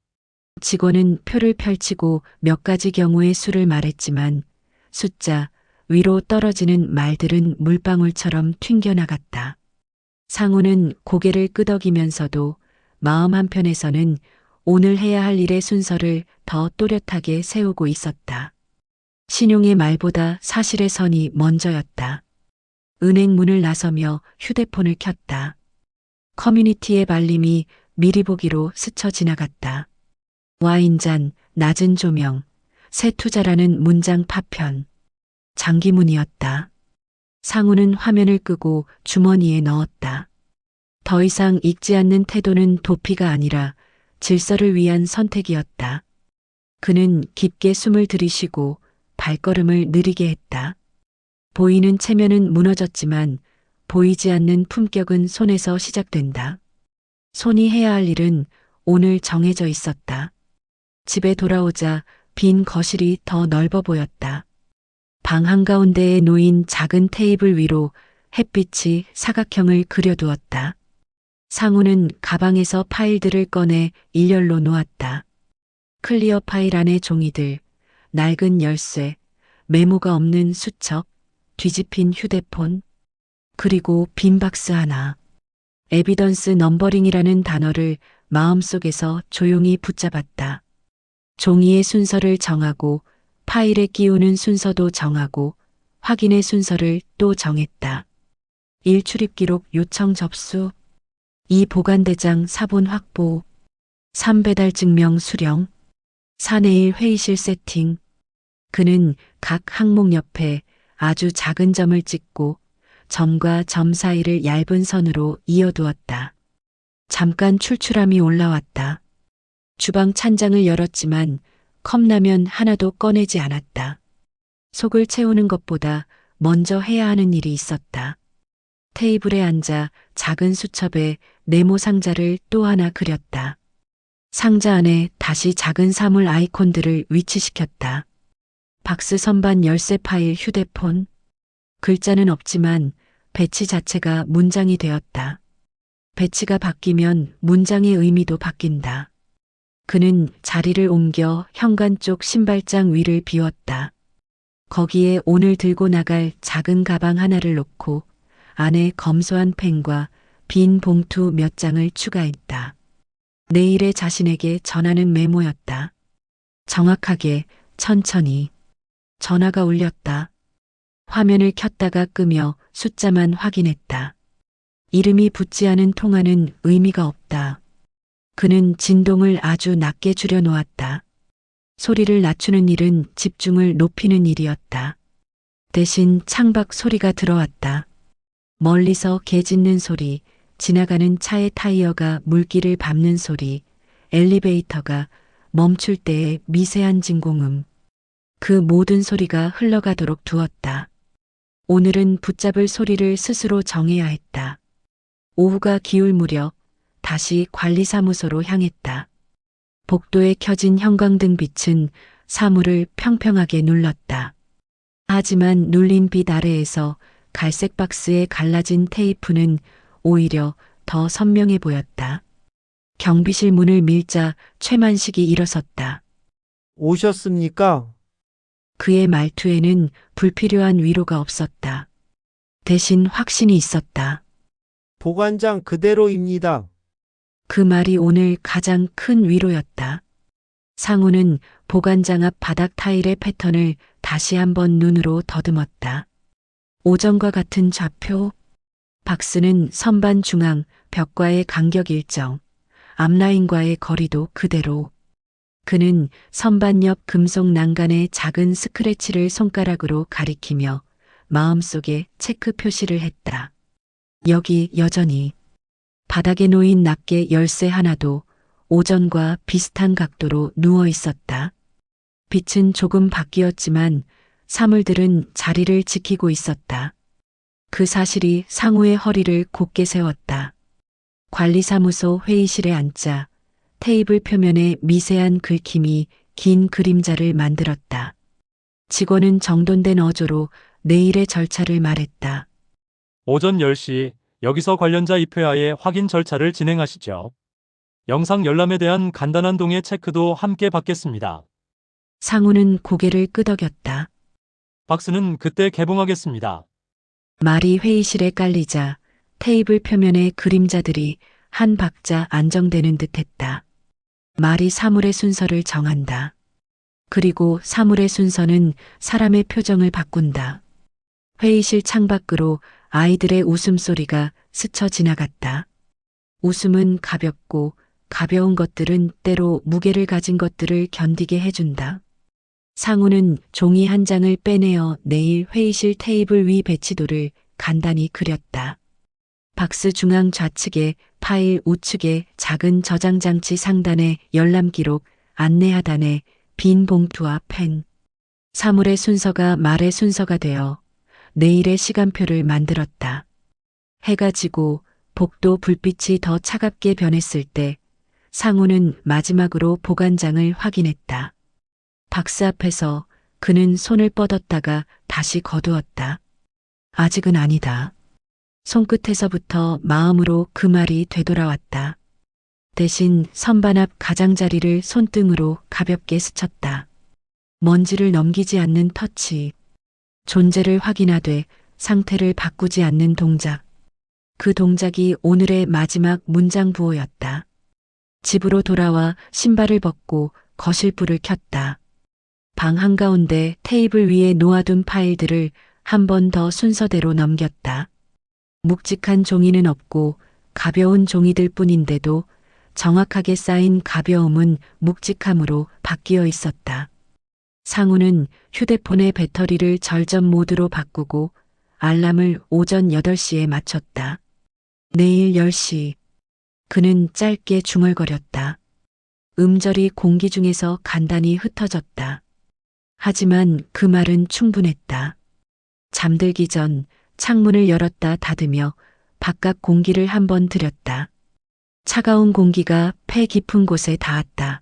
직원은 표를 펼치고 몇 가지 경우의 수를 말했지만 숫자 위로 떨어지는 말들은 물방울처럼 튕겨나갔다. 상우는 고개를 끄덕이면서도 마음 한편에서는 오늘 해야 할 일의 순서를 더 또렷하게 세우고 있었다. 신용의 말보다 사실의 선이 먼저였다. 은행 문을 나서며 휴대폰을 켰다. 커뮤니티의 발림이 미리 보기로 스쳐 지나갔다. 와인잔, 낮은 조명, 새 투자라는 문장 파편. 장기문이었다. 상우는 화면을 끄고 주머니에 넣었다. 더 이상 읽지 않는 태도는 도피가 아니라 질서를 위한 선택이었다. 그는 깊게 숨을 들이쉬고 발걸음을 느리게 했다. 보이는 체면은 무너졌지만 보이지 않는 품격은 손에서 시작된다. 손이 해야 할 일은 오늘 정해져 있었다. 집에 돌아오자 빈 거실이 더 넓어 보였다. 방 한가운데에 놓인 작은 테이블 위로 햇빛이 사각형을 그려두었다. 상우는 가방에서 파일들을 꺼내 일렬로 놓았다. 클리어 파일 안의 종이들, 낡은 열쇠, 메모가 없는 수첩, 뒤집힌 휴대폰, 그리고 빈 박스 하나. 에비던스 넘버링이라는 단어를 마음속에서 조용히 붙잡았다. 종이의 순서를 정하고 파일에 끼우는 순서도 정하고 확인의 순서를 또 정했다. 1. 출입기록 요청 접수, 2. 보관대장 사본 확보, 3. 배달 증명 수령, 4. 내일 회의실 세팅. 그는 각 항목 옆에 아주 작은 점을 찍고 점과 점 사이를 얇은 선으로 이어두었다. 잠깐 출출함이 올라왔다. 주방 찬장을 열었지만 컵라면 하나도 꺼내지 않았다. 속을 채우는 것보다 먼저 해야 하는 일이 있었다. 테이블에 앉아 작은 수첩에 네모 상자를 또 하나 그렸다. 상자 안에 다시 작은 사물 아이콘들을 위치시켰다. 박스 선반 열쇠 파일 휴대폰. 글자는 없지만 배치 자체가 문장이 되었다. 배치가 바뀌면 문장의 의미도 바뀐다. 그는 자리를 옮겨 현관 쪽 신발장 위를 비웠다. 거기에 오늘 들고 나갈 작은 가방 하나를 놓고 안에 검소한 펜과 빈 봉투 몇 장을 추가했다. 내일의 자신에게 전하는 메모였다. 정확하게, 천천히. 전화가 울렸다. 화면을 켰다가 끄며 숫자만 확인했다. 이름이 붙지 않은 통화는 의미가 없다. 그는 진동을 아주 낮게 줄여놓았다. 소리를 낮추는 일은 집중을 높이는 일이었다. 대신 창밖 소리가 들어왔다. 멀리서 개 짖는 소리, 지나가는 차의 타이어가 물길을 밟는 소리, 엘리베이터가 멈출 때의 미세한 진공음. 그 모든 소리가 흘러가도록 두었다. 오늘은 붙잡을 소리를 스스로 정해야 했다. 오후가 기울 무렵 다시 관리사무소로 향했다. 복도에 켜진 형광등 빛은 사물을 평평하게 눌렀다. 하지만 눌린 빛 아래에서 갈색 박스에 갈라진 테이프는 오히려 더 선명해 보였다. 경비실 문을 밀자 최만식이 일어섰다. 오셨습니까? 그의 말투에는 불필요한 위로가 없었다. 대신 확신이 있었다. 보관장 그대로입니다. 그 말이 오늘 가장 큰 위로였다. 상우는 보관장 앞 바닥 타일의 패턴을 다시 한번 눈으로 더듬었다. 오전과 같은 좌표. 박스는 선반 중앙 벽과의 간격 일정, 앞라인과의 거리도 그대로. 그는 선반 옆 금속 난간의 작은 스크래치를 손가락으로 가리키며 마음속에 체크 표시를 했다. 여기 여전히. 바닥에 놓인 낱개 열쇠 하나도 오전과 비슷한 각도로 누워 있었다. 빛은 조금 바뀌었지만 사물들은 자리를 지키고 있었다. 그 사실이 상우의 허리를 곧게 세웠다. 관리사무소 회의실에 앉자 테이블 표면에 미세한 긁힘이 긴 그림자를 만들었다. 직원은 정돈된 어조로 내일의 절차를 말했다. 오전 10시 여기서 관련자 입회하에 확인 절차를 진행하시죠. 영상 열람에 대한 간단한 동의 체크도 함께 받겠습니다. 상우는 고개를 끄덕였다. 박스는 그때 개봉하겠습니다. 말이 회의실에 깔리자 테이블 표면의 그림자들이 한 박자 안정되는 듯했다. 말이 사물의 순서를 정한다. 그리고 사물의 순서는 사람의 표정을 바꾼다. 회의실 창밖으로 아이들의 웃음소리가 스쳐 지나갔다. 웃음은 가볍고 가벼운 것들은 때로 무게를 가진 것들을 견디게 해준다. 상우는 종이 한 장을 빼내어 내일 회의실 테이블 위 배치도를 간단히 그렸다. 박스 중앙 좌측에 파일 우측에 작은 저장 장치 상단에 열람 기록, 안내 하단에 빈 봉투와 펜. 사물의 순서가 말의 순서가 되어 내일의 시간표를 만들었다. 해가 지고 복도 불빛이 더 차갑게 변했을 때 상우는 마지막으로 보관장을 확인했다. 박스 앞에서 그는 손을 뻗었다가 다시 거두었다. 아직은 아니다. 손끝에서부터 마음으로 그 말이 되돌아왔다. 대신 선반 앞 가장자리를 손등으로 가볍게 스쳤다. 먼지를 넘기지 않는 터치. 존재를 확인하되 상태를 바꾸지 않는 동작. 그 동작이 오늘의 마지막 문장 부호였다. 집으로 돌아와 신발을 벗고 거실 불을 켰다. 방 한가운데 테이블 위에 놓아둔 파일들을 한 번 더 순서대로 넘겼다. 묵직한 종이는 없고 가벼운 종이들 뿐인데도 정확하게 쌓인 가벼움은 묵직함으로 바뀌어 있었다. 상우는 휴대폰의 배터리를 절전 모드로 바꾸고 알람을 오전 8시에 맞췄다. 내일 10시. 그는 짧게 중얼거렸다. 음절이 공기 중에서 간단히 흩어졌다. 하지만 그 말은 충분했다. 잠들기 전 창문을 열었다 닫으며 바깥 공기를 한번 들였다. 차가운 공기가 폐 깊은 곳에 닿았다.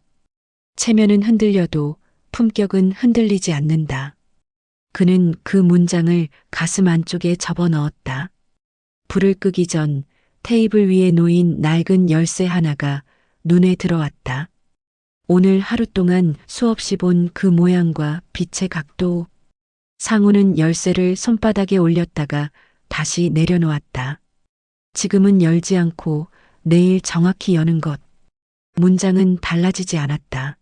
체면은 흔들려도 품격은 흔들리지 않는다. 그는 그 문장을 가슴 안쪽에 접어 넣었다. 불을 끄기 전 테이블 위에 놓인 낡은 열쇠 하나가 눈에 들어왔다. 오늘 하루 동안 수없이 본 그 모양과 빛의 각도. 상우는 열쇠를 손바닥에 올렸다가 다시 내려놓았다. 지금은 열지 않고 내일 정확히 여는 것. 문장은 달라지지 않았다.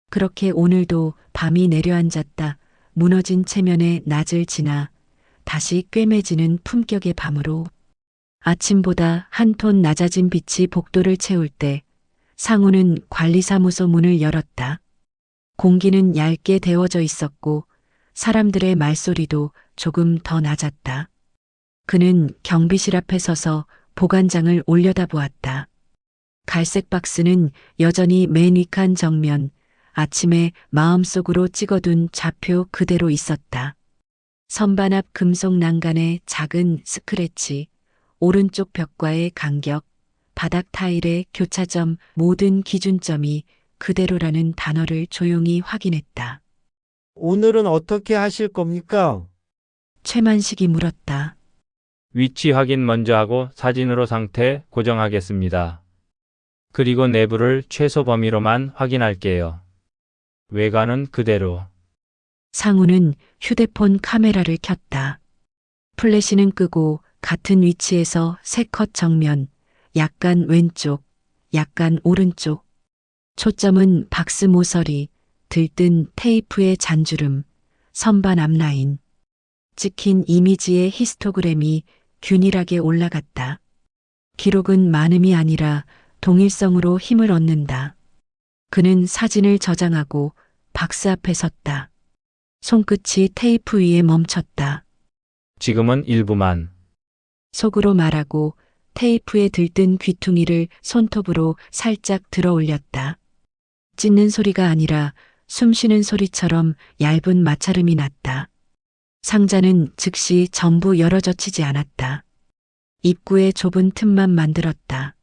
그렇게 오늘도 밤이 내려앉았다. 무너진 체면의 낮을 지나 다시 꿰매지는 품격의 밤으로. 아침보다 한 톤 낮아진 빛이 복도를 채울 때 상우는 관리사무소 문을 열었다. 공기는 얇게 데워져 있었고 사람들의 말소리도 조금 더 낮았다. 그는 경비실 앞에 서서 보관장을 올려다보았다. 갈색 박스는 여전히 맨 윗칸 정면, 아침에 마음속으로 찍어둔 좌표 그대로 있었다. 선반 앞 금속 난간의 작은 스크래치, 오른쪽 벽과의 간격, 바닥 타일의 교차점, 모든 기준점이 그대로라는 단어를 조용히 확인했다. 오늘은 어떻게 하실 겁니까? 최만식이 물었다. 위치 확인 먼저 하고 사진으로 상태 고정하겠습니다. 그리고 내부를 최소 범위로만 확인할게요. 외관은 그대로. 상우는 휴대폰 카메라를 켰다. 플래시는 끄고 같은 위치에서 3컷 정면, 약간 왼쪽, 약간 오른쪽. 초점은 박스 모서리, 들뜬 테이프의 잔주름, 선반 앞라인. 찍힌 이미지의 히스토그램이 균일하게 올라갔다. 기록은 많음이 아니라 동일성으로 힘을 얻는다. 그는 사진을 저장하고 박스 앞에 섰다. 손끝이 테이프 위에 멈췄다. 지금은 일부만. 속으로 말하고 테이프에 들뜬 귀퉁이를 손톱으로 살짝 들어 올렸다. 찢는 소리가 아니라 숨쉬는 소리처럼 얇은 마찰음이 났다. 상자는 즉시 전부 열어젖히지 않았다. 입구에 좁은 틈만 만들었다.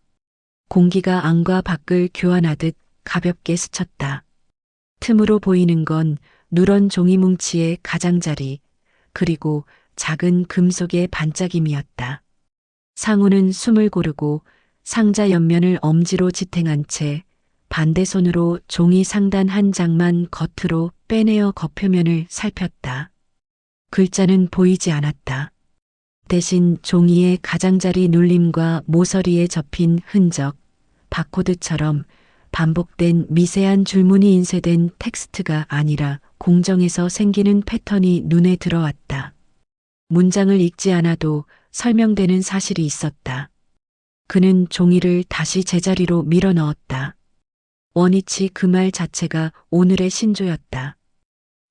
공기가 안과 밖을 교환하듯 가볍게 스쳤다. 틈으로 보이는 건 누런 종이 뭉치의 가장자리, 그리고 작은 금속의 반짝임이었다. 상우는 숨을 고르고 상자 옆면을 엄지로 지탱한 채 반대손으로 종이 상단 한 장만 겉으로 빼내어 겉표면을 살폈다. 글자는 보이지 않았다. 대신 종이의 가장자리 눌림과 모서리에 접힌 흔적, 바코드처럼 반복된 미세한 줄무늬 인쇄된 텍스트가 아니라 공정에서 생기는 패턴이 눈에 들어왔다. 문장을 읽지 않아도 설명되는 사실이 있었다. 그는 종이를 다시 제자리로 밀어 넣었다. 원위치 그 말 자체가 오늘의 신조였다.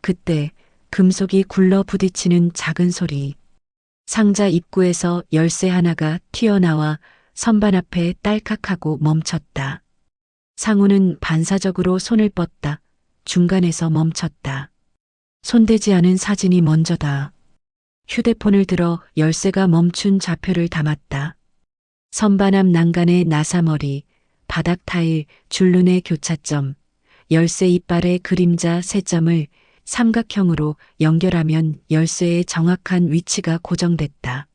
그때 금속이 굴러 부딪히는 작은 소리. 상자 입구에서 열쇠 하나가 튀어나와 선반 앞에 딸깍하고 멈췄다. 상우는 반사적으로 손을 뻗다. 중간에서 멈췄다. 손대지 않은 사진이 먼저다. 휴대폰을 들어 열쇠가 멈춘 좌표를 담았다. 선반 앞 난간의 나사머리, 바닥 타일, 줄눈의 교차점, 열쇠 이빨의 그림자 3점을 삼각형으로 연결하면 열쇠의 정확한 위치가 고정됐다.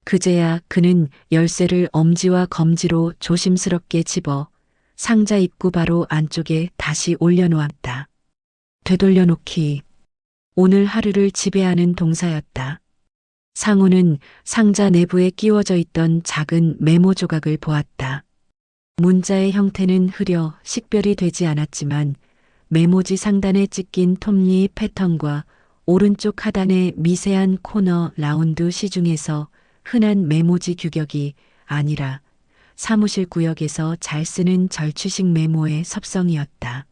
그제야 그는 열쇠를 엄지와 검지로 조심스럽게 집어 상자 입구 바로 안쪽에 다시 올려놓았다. 되돌려놓기. 오늘 하루를 지배하는 동사였다. 상우는 상자 내부에 끼워져 있던 작은 메모 조각을 보았다. 문자의 형태는 흐려 식별이 되지 않았지만 메모지 상단에 찍힌 톱니 패턴과 오른쪽 하단의 미세한 코너 라운드 시중에서 흔한 메모지 규격이 아니라 사무실 구역에서 잘 쓰는 절취식 메모의 섭성이었다.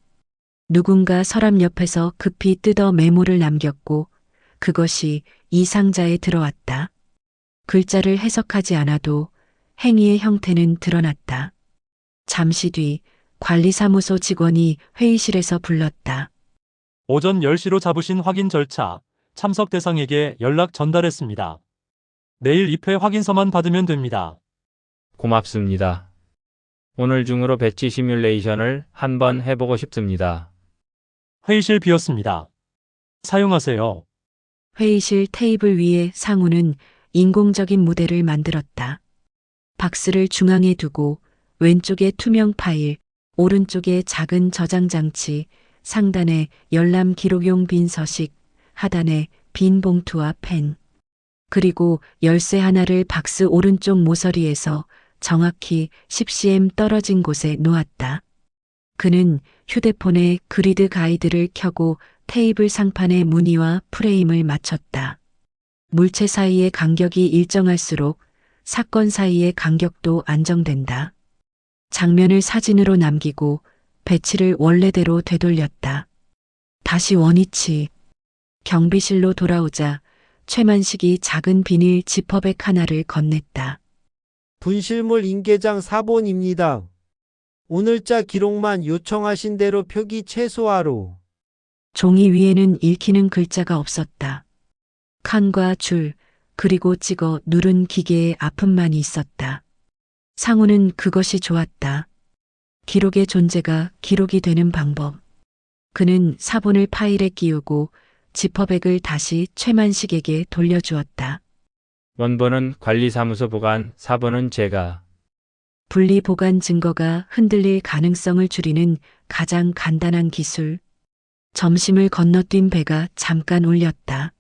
누군가 서랍 옆에서 급히 뜯어 메모를 남겼고 그것이 이 상자에 들어왔다. 글자를 해석하지 않아도 행위의 형태는 드러났다. 잠시 뒤 관리사무소 직원이 회의실에서 불렀다. 오전 10시로 잡으신 확인 절차, 참석 대상에게 연락 전달했습니다. 내일 입회 확인서만 받으면 됩니다. 고맙습니다. 오늘 중으로 배치 시뮬레이션을 한번 해보고 싶습니다. 회의실 비었습니다. 사용하세요. 회의실 테이블 위에 상우는 인공적인 무대를 만들었다. 박스를 중앙에 두고 왼쪽에 투명 파일, 오른쪽에 작은 저장 장치, 상단에 열람 기록용 빈 서식, 하단에 빈 봉투와 펜. 그리고 열쇠 하나를 박스 오른쪽 모서리에서 정확히 10cm 떨어진 곳에 놓았다. 그는 휴대폰에 그리드 가이드를 켜고 테이블 상판의 무늬와 프레임을 맞췄다. 물체 사이의 간격이 일정할수록 사건 사이의 간격도 안정된다. 장면을 사진으로 남기고 배치를 원래대로 되돌렸다. 다시 원위치. 경비실로 돌아오자 최만식이 작은 비닐 지퍼백 하나를 건넸다. 분실물 인계장 사본입니다. 오늘자 기록만 요청하신 대로 표기 최소화로. 종이 위에는 읽히는 글자가 없었다. 칸과 줄, 그리고 찍어 누른 기계의 아픔만이 있었다. 상우는 그것이 좋았다. 기록의 존재가 기록이 되는 방법. 그는 사본을 파일에 끼우고 지퍼백을 다시 최만식에게 돌려주었다. 원본은 관리사무소 보관, 사본은 제가. 분리 보관 증거가 흔들릴 가능성을 줄이는 가장 간단한 기술. 점심을 건너뛴 배가 잠깐 울렸다.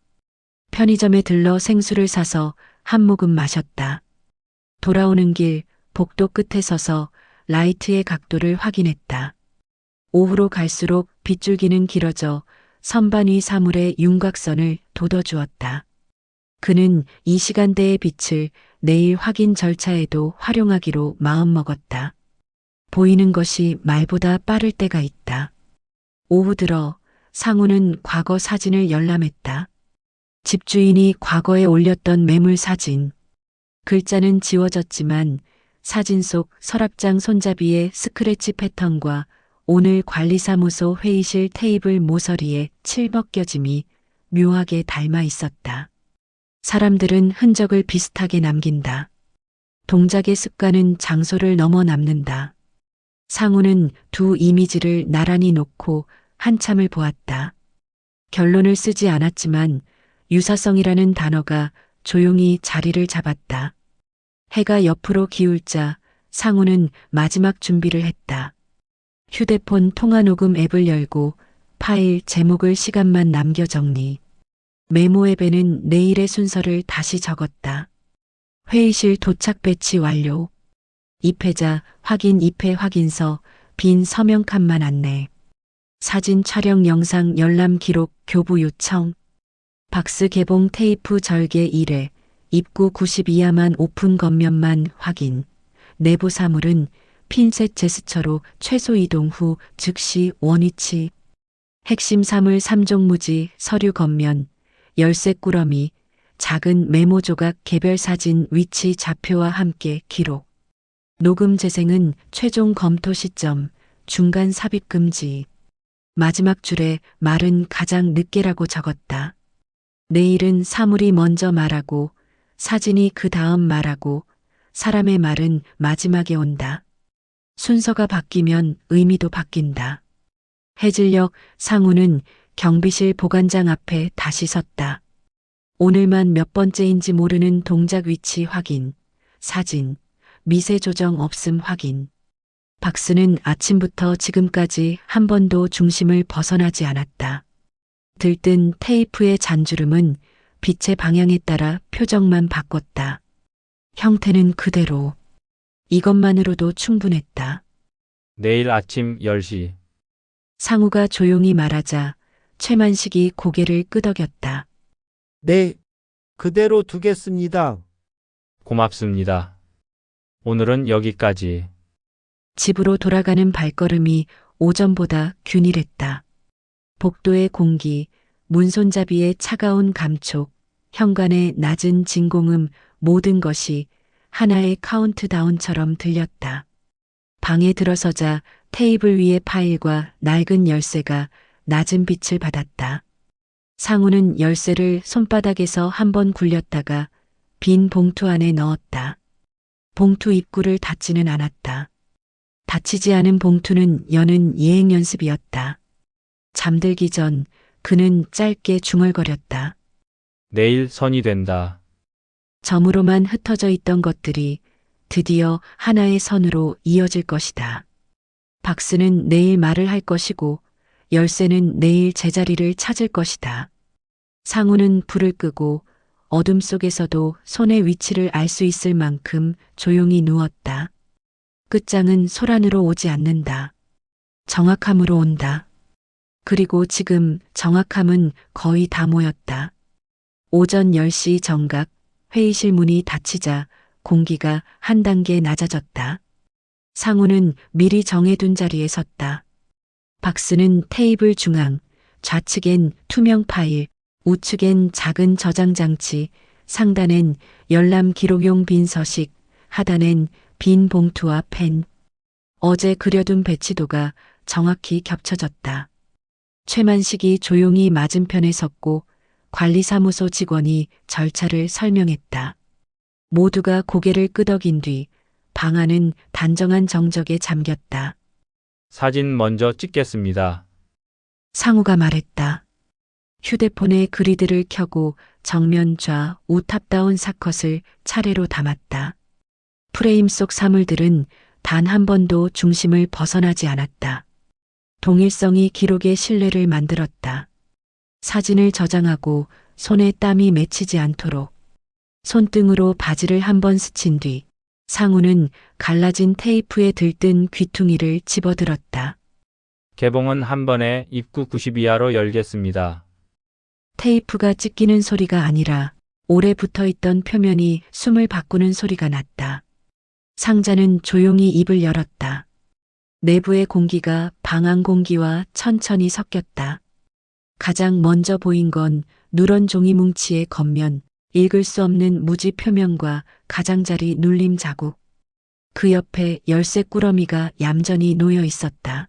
편의점에 들러 생수를 사서 한 모금 마셨다. 돌아오는 길 복도 끝에 서서 라이트의 각도를 확인했다. 오후로 갈수록 빗줄기는 길어져 선반 위 사물의 윤곽선을 돋워주었다. 그는 이 시간대의 빛을 내일 확인 절차에도 활용하기로 마음먹었다. 보이는 것이 말보다 빠를 때가 있다. 오후 들어 상우는 과거 사진을 열람했다. 집주인이 과거에 올렸던 매물 사진. 글자는 지워졌지만 사진 속 서랍장 손잡이의 스크래치 패턴과 오늘 관리사무소 회의실 테이블 모서리의 칠벗겨짐이 묘하게 닮아 있었다. 사람들은 흔적을 비슷하게 남긴다. 동작의 습관은 장소를 넘어 남는다. 상우는 두 이미지를 나란히 놓고 한참을 보았다. 결론을 쓰지 않았지만 유사성이라는 단어가 조용히 자리를 잡았다. 해가 옆으로 기울자 상우는 마지막 준비를 했다. 휴대폰 통화 녹음 앱을 열고 파일 제목을 시간만 남겨 정리. 메모 앱에는 내일의 순서를 다시 적었다. 회의실 도착 배치 완료. 입회자 확인 입회 확인서 빈 서명 칸만 안내. 사진 촬영 영상 열람 기록 교부 요청. 박스 개봉 테이프 절개 1회. 입구 92야만 오픈 겉면만 확인. 내부 사물은 핀셋 제스처로 최소 이동 후 즉시 원위치. 핵심 사물 3종 무지 서류 겉면. 열쇠 꾸러미, 작은 메모 조각 개별 사진 위치 좌표와 함께 기록. 녹음 재생은 최종 검토 시점, 중간 삽입 금지. 마지막 줄에 말은 가장 늦게라고 적었다. 내일은 사물이 먼저 말하고, 사진이 그 다음 말하고, 사람의 말은 마지막에 온다. 순서가 바뀌면 의미도 바뀐다. 해질녘 상우는 경비실 보관장 앞에 다시 섰다. 오늘만 몇 번째인지 모르는 동작 위치 확인, 사진, 미세 조정 없음 확인. 박스는 아침부터 지금까지 한 번도 중심을 벗어나지 않았다. 들뜬 테이프의 잔주름은 빛의 방향에 따라 표정만 바꿨다. 형태는 그대로. 이것만으로도 충분했다. 내일 아침 10시. 상우가 조용히 말하자 최만식이 고개를 끄덕였다. 네, 그대로 두겠습니다. 고맙습니다. 오늘은 여기까지. 집으로 돌아가는 발걸음이 오전보다 균일했다. 복도의 공기, 문손잡이의 차가운 감촉, 현관의 낮은 진공음 모든 것이 하나의 카운트다운처럼 들렸다. 방에 들어서자 테이블 위의 파일과 낡은 열쇠가 낮은 빛을 받았다. 상우는 열쇠를 손바닥에서 한번 굴렸다가 빈 봉투 안에 넣었다. 봉투 입구를 닫지는 않았다. 닫히지 않은 봉투는 여는 예행 연습이었다. 잠들기 전 그는 짧게 중얼거렸다. 내일 선이 된다. 점으로만 흩어져 있던 것들이 드디어 하나의 선으로 이어질 것이다. 박스는 내일 말을 할 것이고 열쇠는 내일 제자리를 찾을 것이다. 상우는 불을 끄고 어둠 속에서도 손의 위치를 알 수 있을 만큼 조용히 누웠다. 끝장은 소란으로 오지 않는다. 정확함으로 온다. 그리고 지금 정확함은 거의 다 모였다. 오전 10시 정각 회의실 문이 닫히자 공기가 한 단계 낮아졌다. 상우는 미리 정해둔 자리에 섰다. 박스는 테이블 중앙, 좌측엔 투명 파일, 우측엔 작은 저장 장치, 상단엔 열람 기록용 빈 서식, 하단엔 빈 봉투와 펜. 어제 그려둔 배치도가 정확히 겹쳐졌다. 최만식이 조용히 맞은편에 섰고 관리사무소 직원이 절차를 설명했다. 모두가 고개를 끄덕인 뒤 방안은 단정한 정적에 잠겼다. 사진 먼저 찍겠습니다. 상우가 말했다. 휴대폰에 그리드를 켜고 정면 좌 우탑다운 사컷을 차례로 담았다. 프레임 속 사물들은 단 한 번도 중심을 벗어나지 않았다. 동일성이 기록의 신뢰를 만들었다. 사진을 저장하고 손에 땀이 맺히지 않도록 손등으로 바지를 한 번 스친 뒤 상우는 갈라진 테이프에 들뜬 귀퉁이를 집어들었다. 개봉은 한 번에 입구 92화로 열겠습니다. 테이프가 찢기는 소리가 아니라 오래 붙어있던 표면이 숨을 바꾸는 소리가 났다. 상자는 조용히 입을 열었다. 내부의 공기가 방안 공기와 천천히 섞였다. 가장 먼저 보인 건 누런 종이 뭉치의 겉면, 읽을 수 없는 무지 표면과 가장자리 눌림 자국. 그 옆에 열쇠 꾸러미가 얌전히 놓여 있었다.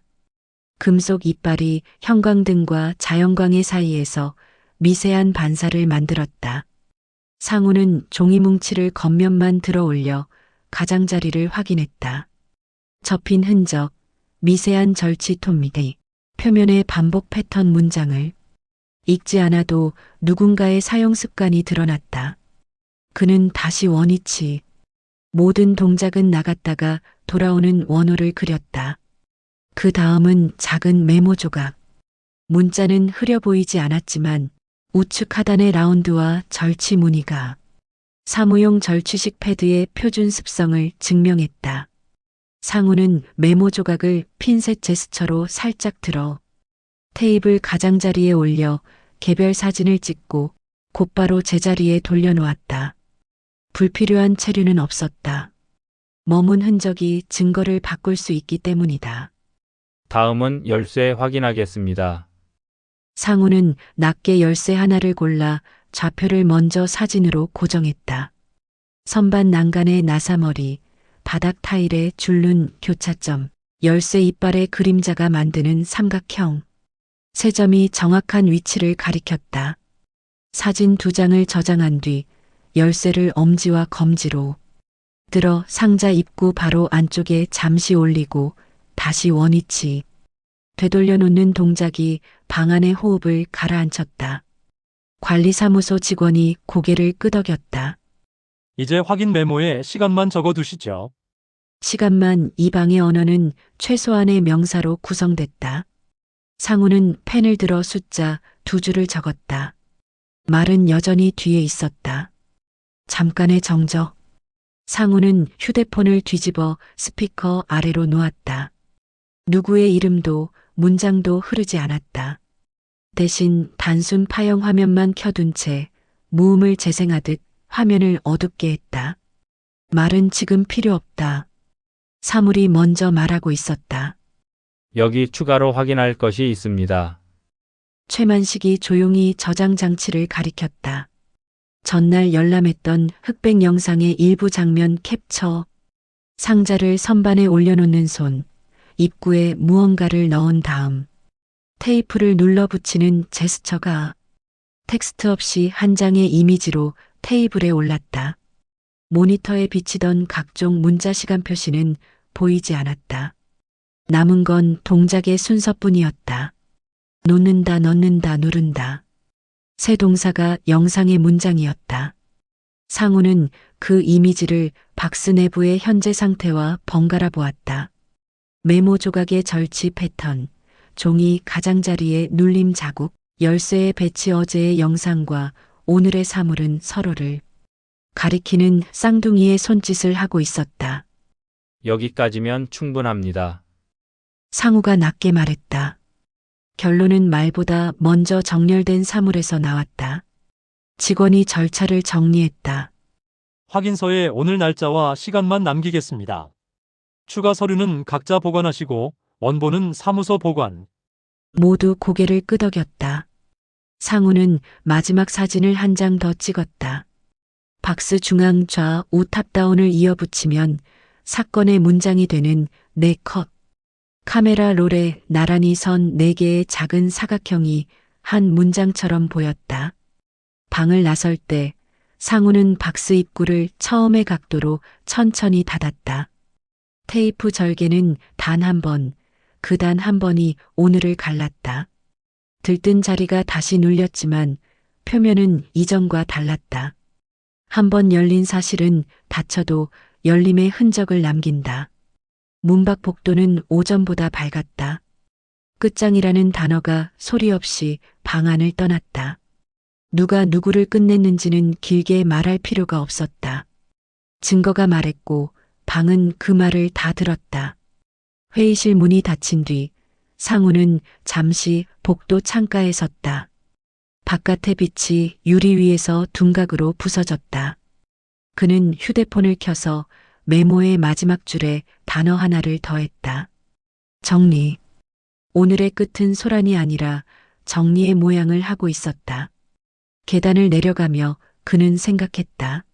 금속 이빨이 형광등과 자연광의 사이에서 미세한 반사를 만들었다. 상우는 종이 뭉치를 겉면만 들어 올려 가장자리를 확인했다. 접힌 흔적, 미세한 절치 톤미디, 표면의 반복 패턴 문장을 읽지 않아도 누군가의 사용 습관이 드러났다. 그는 다시 원위치, 모든 동작은 나갔다가 돌아오는 원호를 그렸다. 그 다음은 작은 메모 조각. 문자는 흐려 보이지 않았지만 우측 하단의 라운드와 절치 무늬가 사무용 절취식 패드의 표준 습성을 증명했다. 상우는 메모 조각을 핀셋 제스처로 살짝 들어 테이블 가장자리에 올려 개별 사진을 찍고 곧바로 제자리에 돌려놓았다. 불필요한 체류는 없었다. 머문 흔적이 증거를 바꿀 수 있기 때문이다. 다음은 열쇠 확인하겠습니다. 상우는 낮게 열쇠 하나를 골라 좌표를 먼저 사진으로 고정했다. 선반 난간의 나사머리, 바닥 타일의 줄눈 교차점, 열쇠 이빨의 그림자가 만드는 삼각형. 세 점이 정확한 위치를 가리켰다. 사진 2장을 저장한 뒤 열쇠를 엄지와 검지로 들어 상자 입구 바로 안쪽에 잠시 올리고 다시 원위치. 되돌려 놓는 동작이 방안의 호흡을 가라앉혔다. 관리사무소 직원이 고개를 끄덕였다. 이제 확인 메모에 시간만 적어 두시죠. 시간만 이 방의 언어는 최소한의 명사로 구성됐다. 상우는 펜을 들어 숫자 2줄을 적었다. 말은 여전히 뒤에 있었다. 잠깐의 정적. 상우는 휴대폰을 뒤집어 스피커 아래로 놓았다. 누구의 이름도 문장도 흐르지 않았다. 대신 단순 파형 화면만 켜둔 채 무음을 재생하듯 화면을 어둡게 했다. 말은 지금 필요 없다. 사물이 먼저 말하고 있었다. 여기 추가로 확인할 것이 있습니다. 최만식이 조용히 저장 장치를 가리켰다. 전날 열람했던 흑백 영상의 일부 장면 캡처. 상자를 선반에 올려놓는 손. 입구에 무언가를 넣은 다음 테이프를 눌러 붙이는 제스처가 텍스트 없이 한 장의 이미지로 테이블에 올랐다. 모니터에 비치던 각종 문자 시간 표시는 보이지 않았다. 남은 건 동작의 순서뿐이었다. 놓는다, 넣는다, 누른다. 세 동사가 영상의 문장이었다. 상우는 그 이미지를 박스 내부의 현재 상태와 번갈아 보았다. 메모 조각의 절치 패턴, 종이 가장자리의 눌림 자국, 열쇠의 배치 어제의 영상과 오늘의 사물은 서로를 가리키는 쌍둥이의 손짓을 하고 있었다. 여기까지면 충분합니다. 상우가 낮게 말했다. 결론은 말보다 먼저 정렬된 사물에서 나왔다. 직원이 절차를 정리했다. 확인서에 오늘 날짜와 시간만 남기겠습니다. 추가 서류는 각자 보관하시고 원본은 사무소 보관. 모두 고개를 끄덕였다. 상우는 마지막 사진을 한 장 더 찍었다. 박스 중앙 좌우 탑다운을 이어붙이면 사건의 문장이 되는 4컷. 카메라 롤에 나란히 선 4개의 작은 사각형이 한 문장처럼 보였다. 방을 나설 때 상우는 박스 입구를 처음의 각도로 천천히 닫았다. 테이프 절개는 단 한 번, 그 단 한 번이 오늘을 갈랐다. 들뜬 자리가 다시 눌렸지만 표면은 이전과 달랐다. 한 번 열린 사실은 닫혀도 열림의 흔적을 남긴다. 문밖 복도는 오전보다 밝았다. 끝장이라는 단어가 소리 없이 방 안을 떠났다. 누가 누구를 끝냈는지는 길게 말할 필요가 없었다. 증거가 말했고 방은 그 말을 다 들었다. 회의실 문이 닫힌 뒤 상우는 잠시 복도 창가에 섰다. 바깥의 빛이 유리 위에서 둔각으로 부서졌다. 그는 휴대폰을 켜서 메모의 마지막 줄에 단어 하나를 더했다. 정리. 오늘의 끝은 소란이 아니라 정리의 모양을 하고 있었다. 계단을 내려가며 그는 생각했다.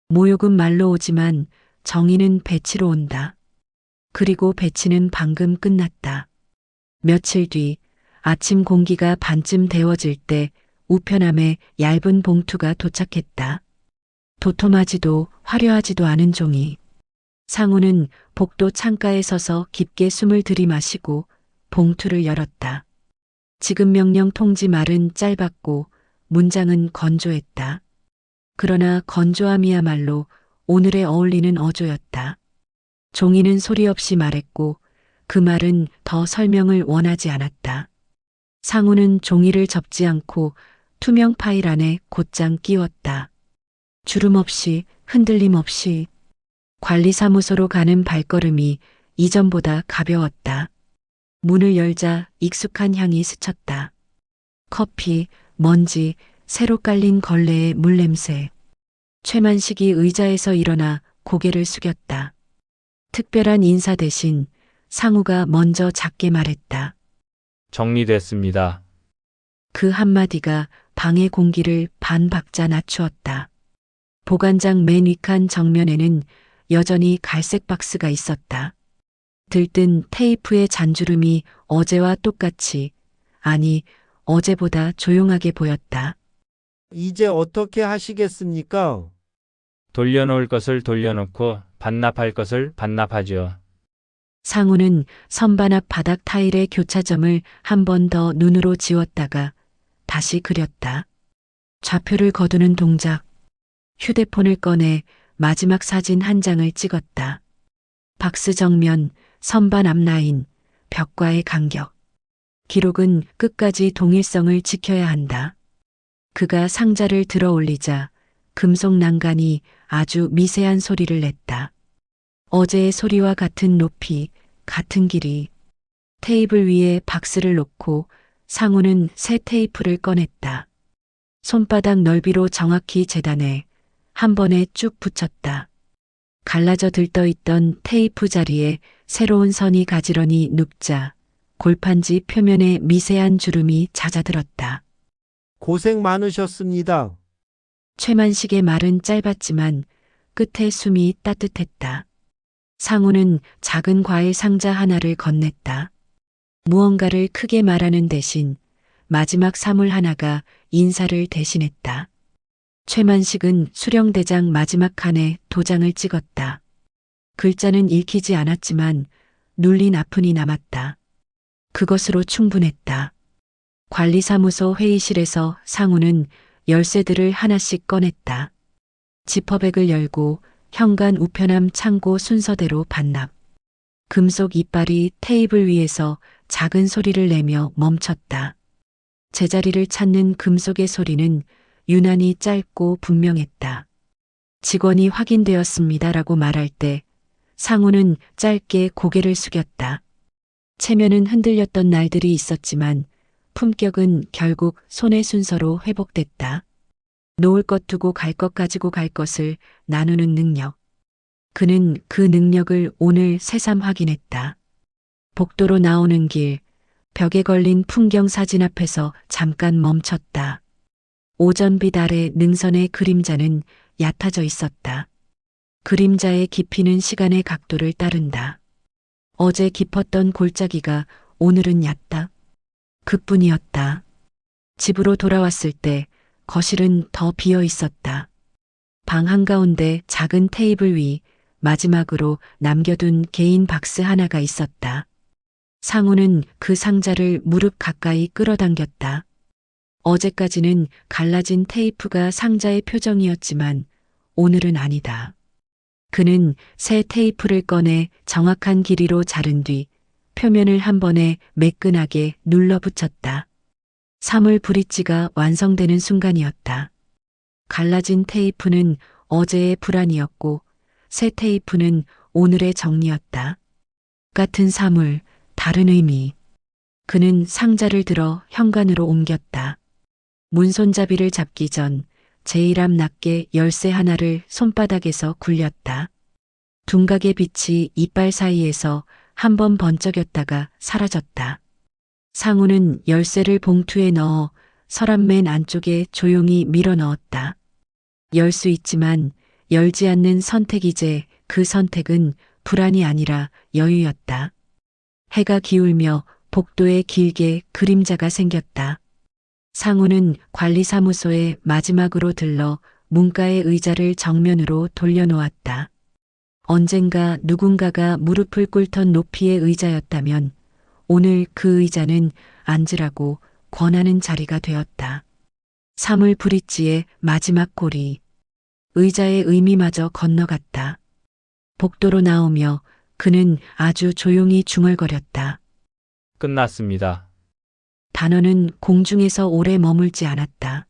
모욕은 말로 오지만 정의는 배치로 온다. 그리고 배치는 방금 끝났다. 며칠 뒤 아침 공기가 반쯤 데워질 때 우편함에 얇은 봉투가 도착했다. 도톰하지도 화려하지도 않은 종이. 상우는 복도 창가에 서서 깊게 숨을 들이마시고 봉투를 열었다. 지금 명령 통지 말은 짧았고 문장은 건조했다. 그러나 건조함이야말로 오늘에 어울리는 어조였다. 종이는 소리 없이 말했고 그 말은 더 설명을 원하지 않았다. 상우는 종이를 접지 않고 투명 파일 안에 곧장 끼웠다. 주름 없이 흔들림 없이 관리사무소로 가는 발걸음이 이전보다 가벼웠다. 문을 열자 익숙한 향이 스쳤다. 커피, 먼지, 새로 깔린 걸레의 물냄새. 최만식이 의자에서 일어나 고개를 숙였다. 특별한 인사 대신 상우가 먼저 작게 말했다. 정리됐습니다. 그 한마디가 방의 공기를 반 박자 낮추었다. 보관장 맨 윗칸 정면에는 여전히 갈색 박스가 있었다. 들뜬 테이프의 잔주름이 어제와 똑같이, 아니, 어제보다 조용하게 보였다. 이제 어떻게 하시겠습니까? 돌려놓을 것을 돌려놓고 반납할 것을 반납하죠. 상우는 선반 앞 바닥 타일의 교차점을 한 번 더 눈으로 지웠다가 다시 그렸다. 좌표를 거두는 동작. 휴대폰을 꺼내 마지막 사진 한 장을 찍었다. 박스 정면, 선반 앞 라인, 벽과의 간격. 기록은 끝까지 동일성을 지켜야 한다. 그가 상자를 들어 올리자 금속 난간이 아주 미세한 소리를 냈다. 어제의 소리와 같은 높이, 같은 길이. 테이블 위에 박스를 놓고 상우는 새 테이프를 꺼냈다. 손바닥 넓이로 정확히 재단해 한 번에 쭉 붙였다. 갈라져 들떠있던 테이프 자리에 새로운 선이 가지런히 눕자 골판지 표면에 미세한 주름이 잦아들었다. 고생 많으셨습니다. 최만식의 말은 짧았지만 끝에 숨이 따뜻했다. 상우는 작은 과일 상자 하나를 건넸다. 무언가를 크게 말하는 대신 마지막 사물 하나가 인사를 대신했다. 최만식은 수령대장 마지막 칸에 도장을 찍었다. 글자는 읽히지 않았지만 눌린 아픔이 남았다. 그것으로 충분했다. 관리사무소 회의실에서 상우는 열쇠들을 하나씩 꺼냈다. 지퍼백을 열고 현관 우편함 창고 순서대로 반납. 금속 이빨이 테이블 위에서 작은 소리를 내며 멈췄다. 제자리를 찾는 금속의 소리는 유난히 짧고 분명했다. 직원이 확인되었습니다라고 말할 때 상우는 짧게 고개를 숙였다. 체면은 흔들렸던 날들이 있었지만 품격은 결국 손의 순서로 회복됐다. 놓을 것 두고 갈 것 가지고 갈 것을 나누는 능력. 그는 그 능력을 오늘 새삼 확인했다. 복도로 나오는 길, 벽에 걸린 풍경 사진 앞에서 잠깐 멈췄다. 오전빛 아래 능선의 그림자는 얕아져 있었다. 그림자의 깊이는 시간의 각도를 따른다. 어제 깊었던 골짜기가 오늘은 얕다. 그뿐이었다. 집으로 돌아왔을 때 거실은 더 비어 있었다. 방 한가운데 작은 테이블 위 마지막으로 남겨둔 개인 박스 하나가 있었다. 상우는 그 상자를 무릎 가까이 끌어당겼다. 어제까지는 갈라진 테이프가 상자의 표정이었지만 오늘은 아니다. 그는 새 테이프를 꺼내 정확한 길이로 자른 뒤 표면을 한 번에 매끈하게 눌러붙였다. 사물 브릿지가 완성되는 순간이었다. 갈라진 테이프는 어제의 불안이었고 새 테이프는 오늘의 정리였다. 같은 사물, 다른 의미. 그는 상자를 들어 현관으로 옮겼다. 문손잡이를 잡기 전 제일 앞 낱개 열쇠 하나를 손바닥에서 굴렸다. 둔각의 빛이 이빨 사이에서 한 번 번쩍였다가 사라졌다. 상우는 열쇠를 봉투에 넣어 서랍 맨 안쪽에 조용히 밀어 넣었다. 열 수 있지만 열지 않는 선택이제 그 선택은 불안이 아니라 여유였다. 해가 기울며 복도에 길게 그림자가 생겼다. 상우는 관리사무소에 마지막으로 들러 문가의 의자를 정면으로 돌려놓았다. 언젠가 누군가가 무릎을 꿇던 높이의 의자였다면 오늘 그 의자는 앉으라고 권하는 자리가 되었다. 사물 브릿지의 마지막 고리. 의자의 의미마저 건너갔다. 복도로 나오며 그는 아주 조용히 중얼거렸다. 끝났습니다. 단어는 공중에서 오래 머물지 않았다.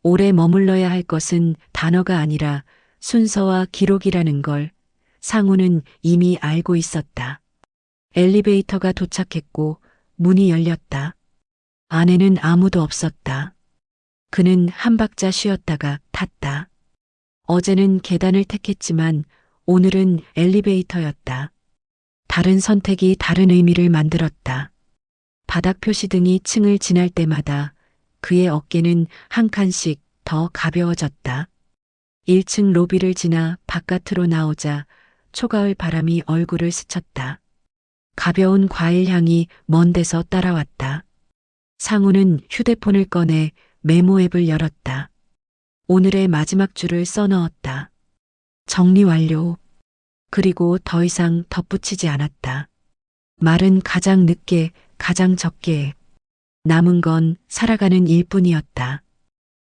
오래 머물러야 할 것은 단어가 아니라 순서와 기록이라는 걸 상우는 이미 알고 있었다. 엘리베이터가 도착했고 문이 열렸다. 안에는 아무도 없었다. 그는 한 박자 쉬었다가 탔다. 어제는 계단을 택했지만 오늘은 엘리베이터였다. 다른 선택이 다른 의미를 만들었다. 바닥 표시등이 층을 지날 때마다 그의 어깨는 한 칸씩 더 가벼워졌다. 1층 로비를 지나 바깥으로 나오자 초가을 바람이 얼굴을 스쳤다. 가벼운 과일 향이 먼 데서 따라왔다. 상우는 휴대폰을 꺼내 메모 앱을 열었다. 오늘의 마지막 줄을 써넣었다. 정리 완료. 그리고 더 이상 덧붙이지 않았다. 말은 가장 늦게, 가장 적게. 남은 건 살아가는 일뿐이었다.